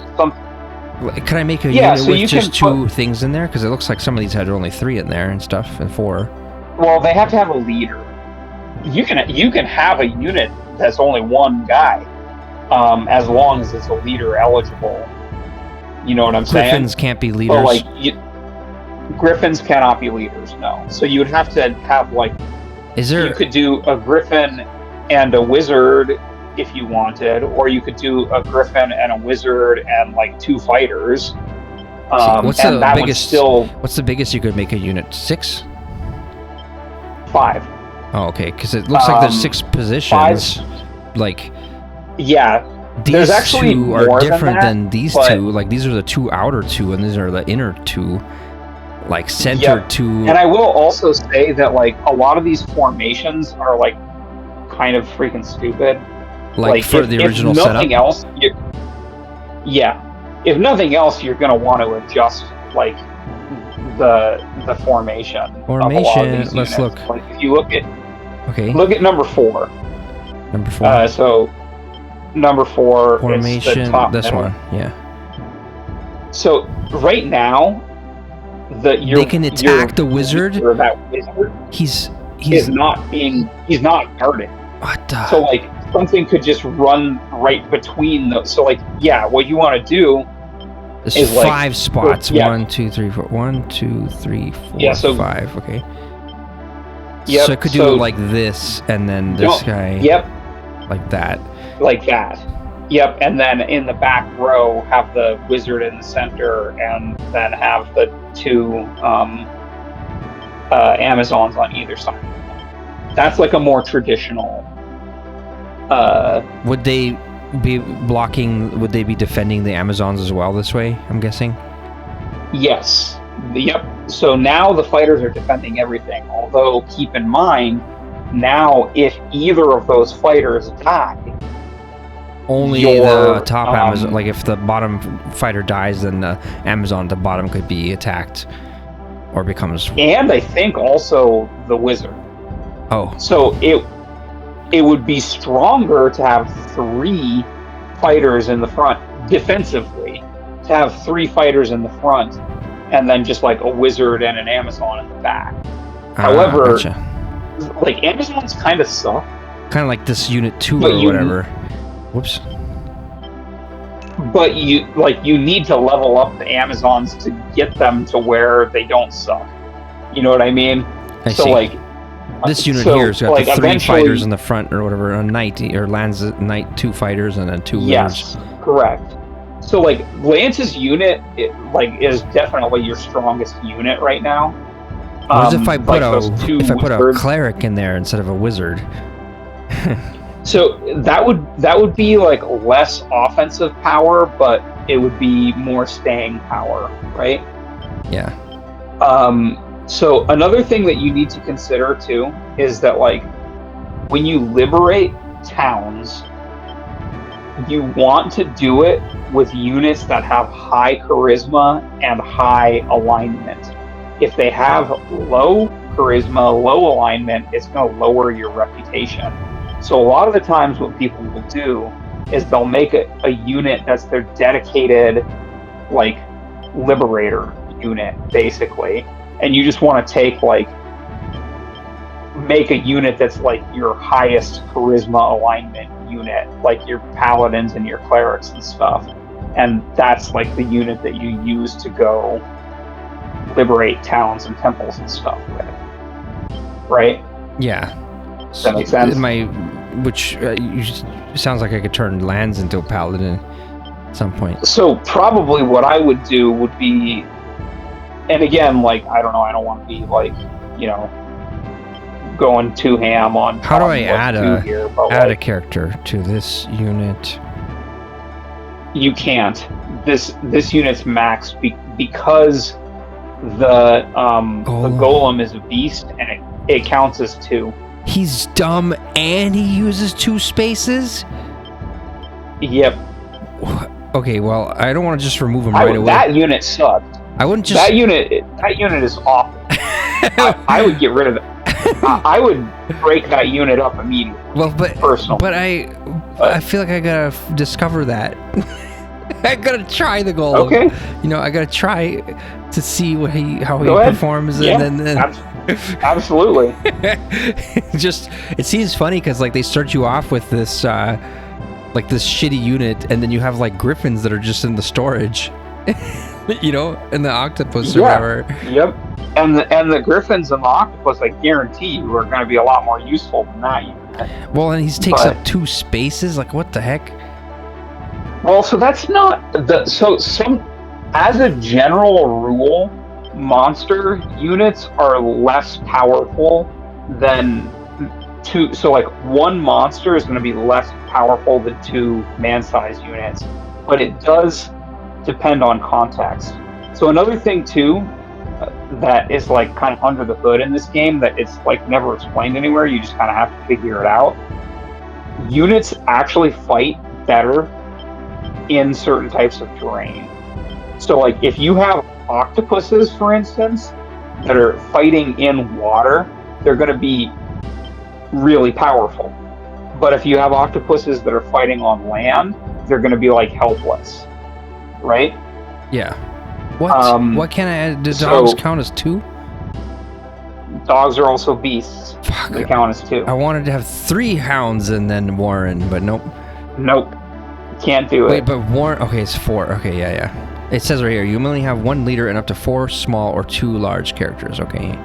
Can I make a unit with just 2 things in there? Because it looks like some of these had only 3 in there and stuff, and 4. Well, they have to have a leader. You can have a unit that's only 1 guy, as long as it's a leader eligible. You know what I'm saying? Griffins can't be leaders. But, like, Griffins cannot be leaders, no. So you would have to have, like... You could do a Griffin and a Wizard if you wanted, or you could do a Griffin and a Wizard and, like, 2 fighters. What's the biggest you could make a unit? 6? 5. Oh, okay, because it looks like there's 6 positions. 5. Like... Yeah. These actually 2 are different than these 2. Like, these are the 2 outer 2, and these are the inner 2. Like, center 2. And I will also say that, like, a lot of these formations are, like, kind of freaking stupid. Like for the original setup? If nothing else, you're going to want to adjust, like, the formation. Formation, let's look. Like, if you look at number 4. Number 4. So... Number 4 formation, is the top this middle. one, yeah. So right now, they can attack the wizard. That wizard, he's not guarded. What the? So like something could just run right between those. So like what you want to do is 5 like, spots. 1, 2, 3, 4. 1, 2, 3, 4, 5. Okay. Yep. So I could do it like this, and then this guy. Yep. Like that. Like that. Yep, and then in the back row have the wizard in the center, and then have the 2 Amazons on either side. That's like a more traditional. Would they be blocking? Would they be defending the Amazons as well this way? I'm guessing. Yes. Yep. So now the fighters are defending everything. Although keep in mind, now if either of those fighters die. Only the top Amazon, like if the bottom fighter dies, then the Amazon at the bottom could be attacked or becomes... And I think also the wizard. Oh. So it would be stronger to have 3 fighters in the front defensively, to have 3 fighters in the front, and then just like a wizard and an Amazon in the back. However, gotcha. Like Amazons kind of suck. Kind of like this unit 2 or whatever. Whoops. But you need to level up the Amazons to get them to where they don't suck. You know what I mean? I see. Like this unit here's got like the 3 fighters in the front or whatever. A knight or lands a knight, 2 fighters, and then 2 Yes, correct. So like Lance's unit is definitely your strongest unit right now. What if I put a cleric in there instead of a wizard? So that would be like less offensive power, but it would be more staying power, right? Yeah. So another thing that you need to consider too is that like when you liberate towns, you want to do it with units that have high charisma and high alignment. If they have low charisma, low alignment, it's going to lower your reputation. So a lot of the times what people will do is they'll make a unit that's their dedicated, like, liberator unit, basically. And you just want to take, like, make a unit that's like your highest charisma alignment unit, like your paladins and your clerics and stuff. And that's like the unit that you use to go liberate towns and temples and stuff with. Right? Yeah. Does that make sense? Sounds like I could turn lands into a paladin at some point. So probably what I would do would be, and again, like, I don't know, I don't want to be like, you know, going too ham on how do I add a a character to this unit? You can't. This unit's max because the golem is a beast and it counts as 2. He's dumb and he uses 2 spaces? Yep. Okay, well, I don't want to just remove him away. That unit sucked. I wouldn't just... That unit is awful. I would get rid of it. I would break that unit up immediately. Well, personally. But I feel like I gotta discover that. I gotta try the golem. Okay. You know, I gotta try to see how he performs, yeah, and then absolutely. Just it seems funny because like they start you off with this like this shitty unit, and then you have like griffins that are just in the storage. You know, and the octopus or whatever. Yep. And the griffins and the octopus, I guarantee you, are going to be a lot more useful than that unit. Well, and he takes up 2 spaces. Like, what the heck? Well, so that's not as a general rule, monster units are less powerful than 2. So, like, 1 monster is going to be less powerful than 2 man-sized units, but it does depend on context. So another thing too that is like kind of under the hood in this game that it's like never explained anywhere, you just kind of have to figure it out. Units actually fight better in certain types of terrain. So like if you have octopuses, for instance, that are fighting in water, they're going to be really powerful. But if you have octopuses that are fighting on land, they're going to be like helpless. Right? Yeah. What can I add? Do dogs count as 2? Dogs are also beasts. Fuck. They count as 2. I wanted to have 3 hounds and then Warren, but nope. Nope. Can't do it. Wait, but Warren... Okay, it's 4. Okay, yeah. It says right here, you only have 1 leader and up to 4 small or 2 large characters. Okay.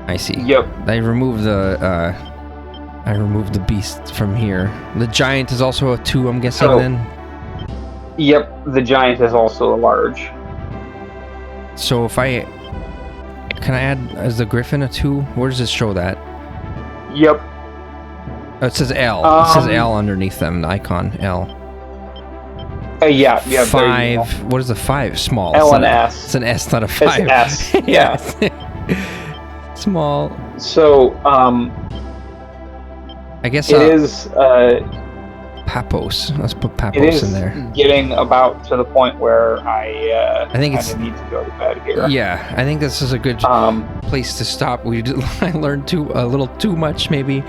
I see. Yep. I removed the beast from here. The giant is also a 2, I'm guessing, then? Yep, the giant is also a large. So if can I add as the griffin a 2? Where does it show that? Yep. Oh, it says L. It says L underneath them, the icon L. Yeah. 5. What is the 5? Small. L and S. It's an S, not a 5. It's S. Yeah. Small. So I guess it is. Paphos. Let's put Paphos it is in there. Getting about to the point where I think I need to go to bed here. Yeah, I think this is a good place to stop. I learned a little too much, maybe.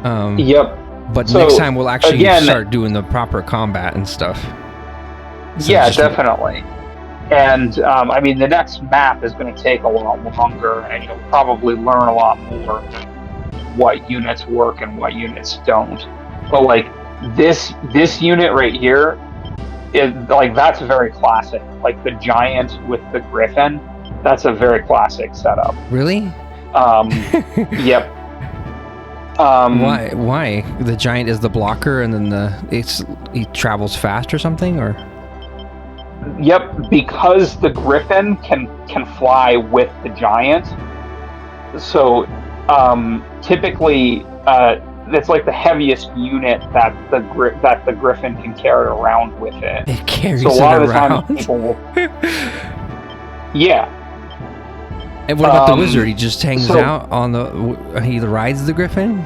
Yep. But next time we'll actually start doing the proper combat and stuff. Yeah, definitely. And I mean, the next map is going to take a lot longer, and you'll probably learn a lot more what units work and what units don't. But like this unit right here is like, that's very classic. Like the giant with the griffin, that's a very classic setup. Really? Yep. Why? The giant is the blocker, and then he travels fast or something, or? Yep, because the griffin can fly with the giant. So typically it's like the heaviest unit that the griffin can carry around with it. It carries so a lot of the around. time people will. Yeah. And what about the wizard? He just hangs out on he rides the griffin?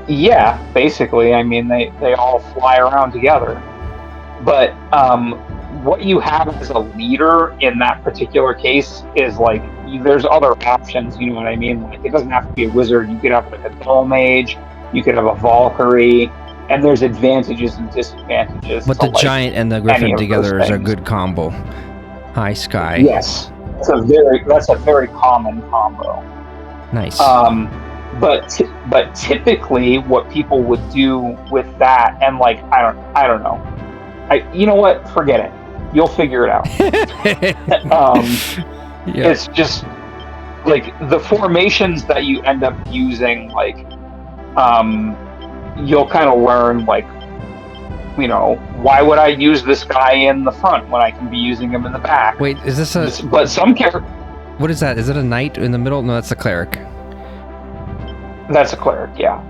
Yeah, basically. I mean, they all fly around together. But what you have as a leader in that particular case is like there's other options. You know what I mean? Like it doesn't have to be a wizard. You could have like a dull mage. You could have a Valkyrie, and there's advantages and disadvantages But to the like giant and the any griffin of those together is a things. good combo. High sky. Yes, that's a very common combo. Nice. But typically, what people would do with that, and like I don't know, you know what? Forget it. You'll figure it out. Yeah. It's just like the formations that you end up using, like you'll kind of learn like, you know, why would I use this guy in the front when I can be using him in the back? Wait, is this a? But some character. What is that? Is it a knight in the middle? No, that's a cleric. That's a cleric, yeah.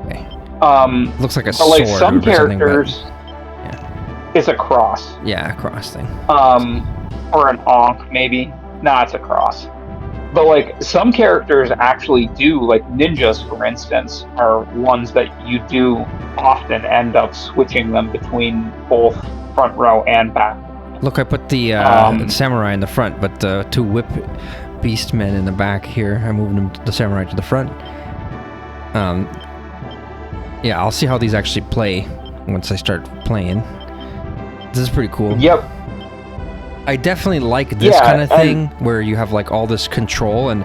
Okay. But Looks like a sword. like some characters, yeah. it's a cross. Yeah, a cross thing. Or an onk maybe. Nah, it's a cross. But like some characters actually do, like ninjas, for instance, are ones that you do often end up switching them between both front row and back. Look, I put the samurai in the front, but the two whip beast men in the back here. I'm moving the samurai to the front. Yeah, I'll see how these actually play once I start playing. This is pretty cool. Yep. I definitely like this kind of thing where you have like all this control, and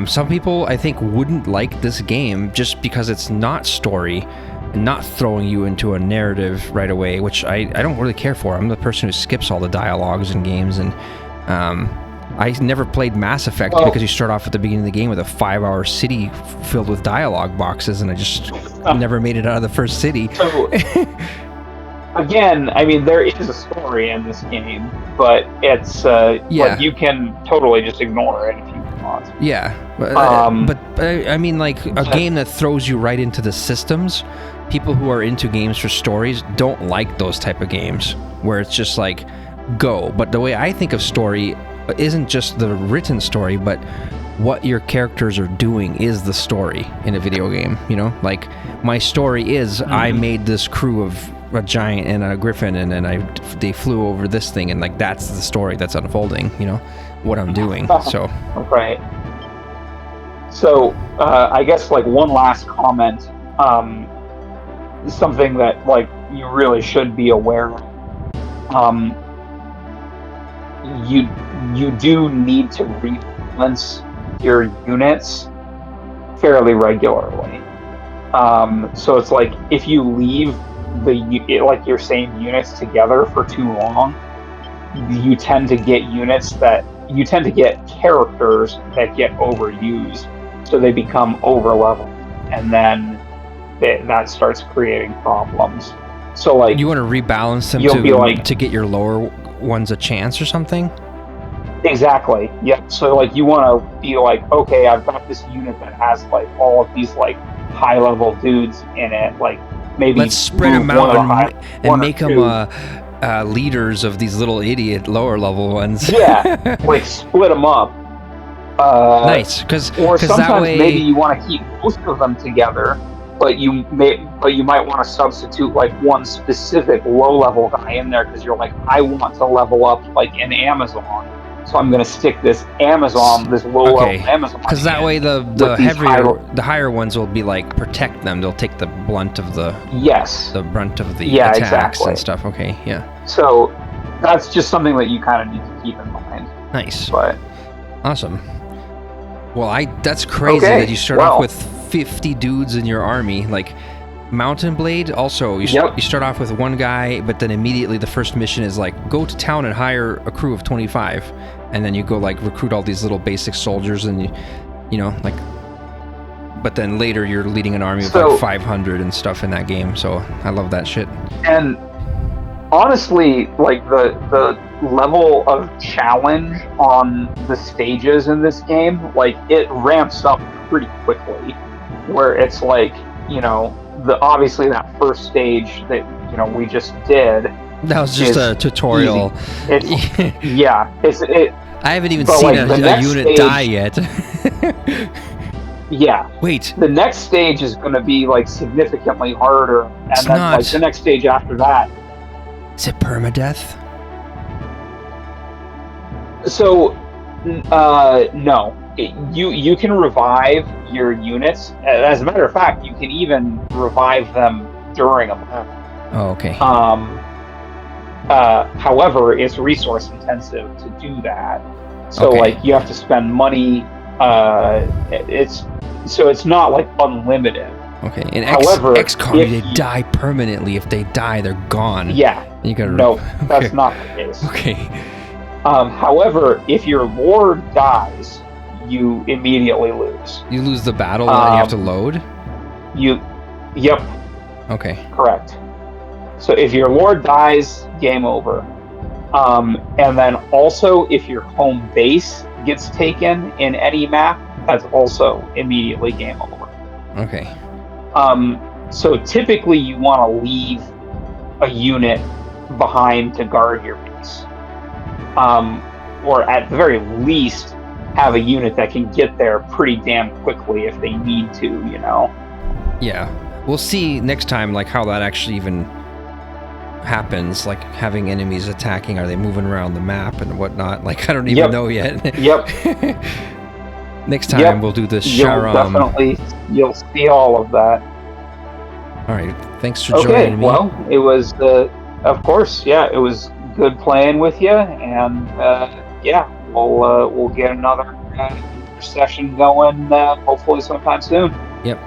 some people I think wouldn't like this game just because it's not story and not throwing you into a narrative right away, which I don't really care for. I'm the person who skips all the dialogues in games, and I never played Mass Effect because you start off at the beginning of the game with a 5-hour city filled with dialogue boxes, and I just never made it out of the first city. So, again, I mean, there is a story in this game, but it's like you can totally just ignore it if you want. Yeah, but I mean, like a game that throws you right into the systems. People who are into games for stories don't like those type of games where it's just like go. But the way I think of story isn't just the written story, but what your characters are doing is the story in a video game. You know, like my story is I made this crew of a giant and a griffin, and then they flew over this thing, and like that's the story that's unfolding. You know, what I'm doing. So right. So I guess like one last comment. Something that like you really should be aware of. You do need to rebalance your units fairly regularly. So it's like if you leave your same units together for too long, you tend to get characters that get overused, so they become overleveled, and then that starts creating problems. So like you want to rebalance them to get your lower ones a chance or something? Exactly. Yep. So like you want to be like, okay, I've got this unit that has like all of these like high level dudes in it. Like maybe let's spread them out and make them leaders of these little idiot lower level ones. Yeah, like split them up. Nice, because sometimes that way maybe you want to keep most of them together, but you might want to substitute like one specific low level guy in there because you're like, I want to level up like an Amazon, so I'm going to stick this low level Amazon. Because that way the higher ones will be like protect them. They'll take the brunt of the attacks exactly. and stuff. Okay, yeah. So that's just something that you kind of need to keep in mind. Nice. But awesome. Well, that's crazy that you start off with 50 dudes in your army. Like Mountain Blade, also you start off with one guy, but then immediately the first mission is like go to town and hire a crew of 25, and then you go like recruit all these little basic soldiers, and you know like. But then later you're leading an army of like 500 and stuff in that game. So I love that shit. And honestly, like the level of challenge on the stages in this game, like it ramps up pretty quickly, where it's like, you know, obviously that first stage that, you know, we just did, that was just a tutorial. I haven't even seen a unit die yet. Yeah. Wait. The next stage is going to be like significantly harder, and then like the next stage after that. Is it permadeath? So, no. You can revive your units. As a matter of fact, you can even revive them during a battle. Oh, okay. However, it's resource intensive to do that. So, Okay. like, you have to spend money. It's not like unlimited. Okay. In However, XCOM, they die permanently. If they die, they're gone. Yeah. You gotta. No, Okay. that's not the case. Okay. However, if your lord dies, you immediately lose. You lose the battle and you have to load? Yep, Okay. correct. So if your lord dies, game over. And then also, if your home base gets taken in any map, that's also immediately game over. Okay. So typically, you want to leave a unit behind to guard your base. Or at the very least, have a unit that can get there pretty damn quickly if they need to, you know? Yeah. We'll see next time, like, how that actually even happens, like, having enemies attacking. Are they moving around the map and whatnot? Like, I don't even know yet. Yep. Next time, we'll do the Sharam. You'll see all of that. All right. Thanks for joining me. Well, it was, of course, yeah, it was good playing with you, and yeah, we'll get another session going hopefully sometime soon. Yep.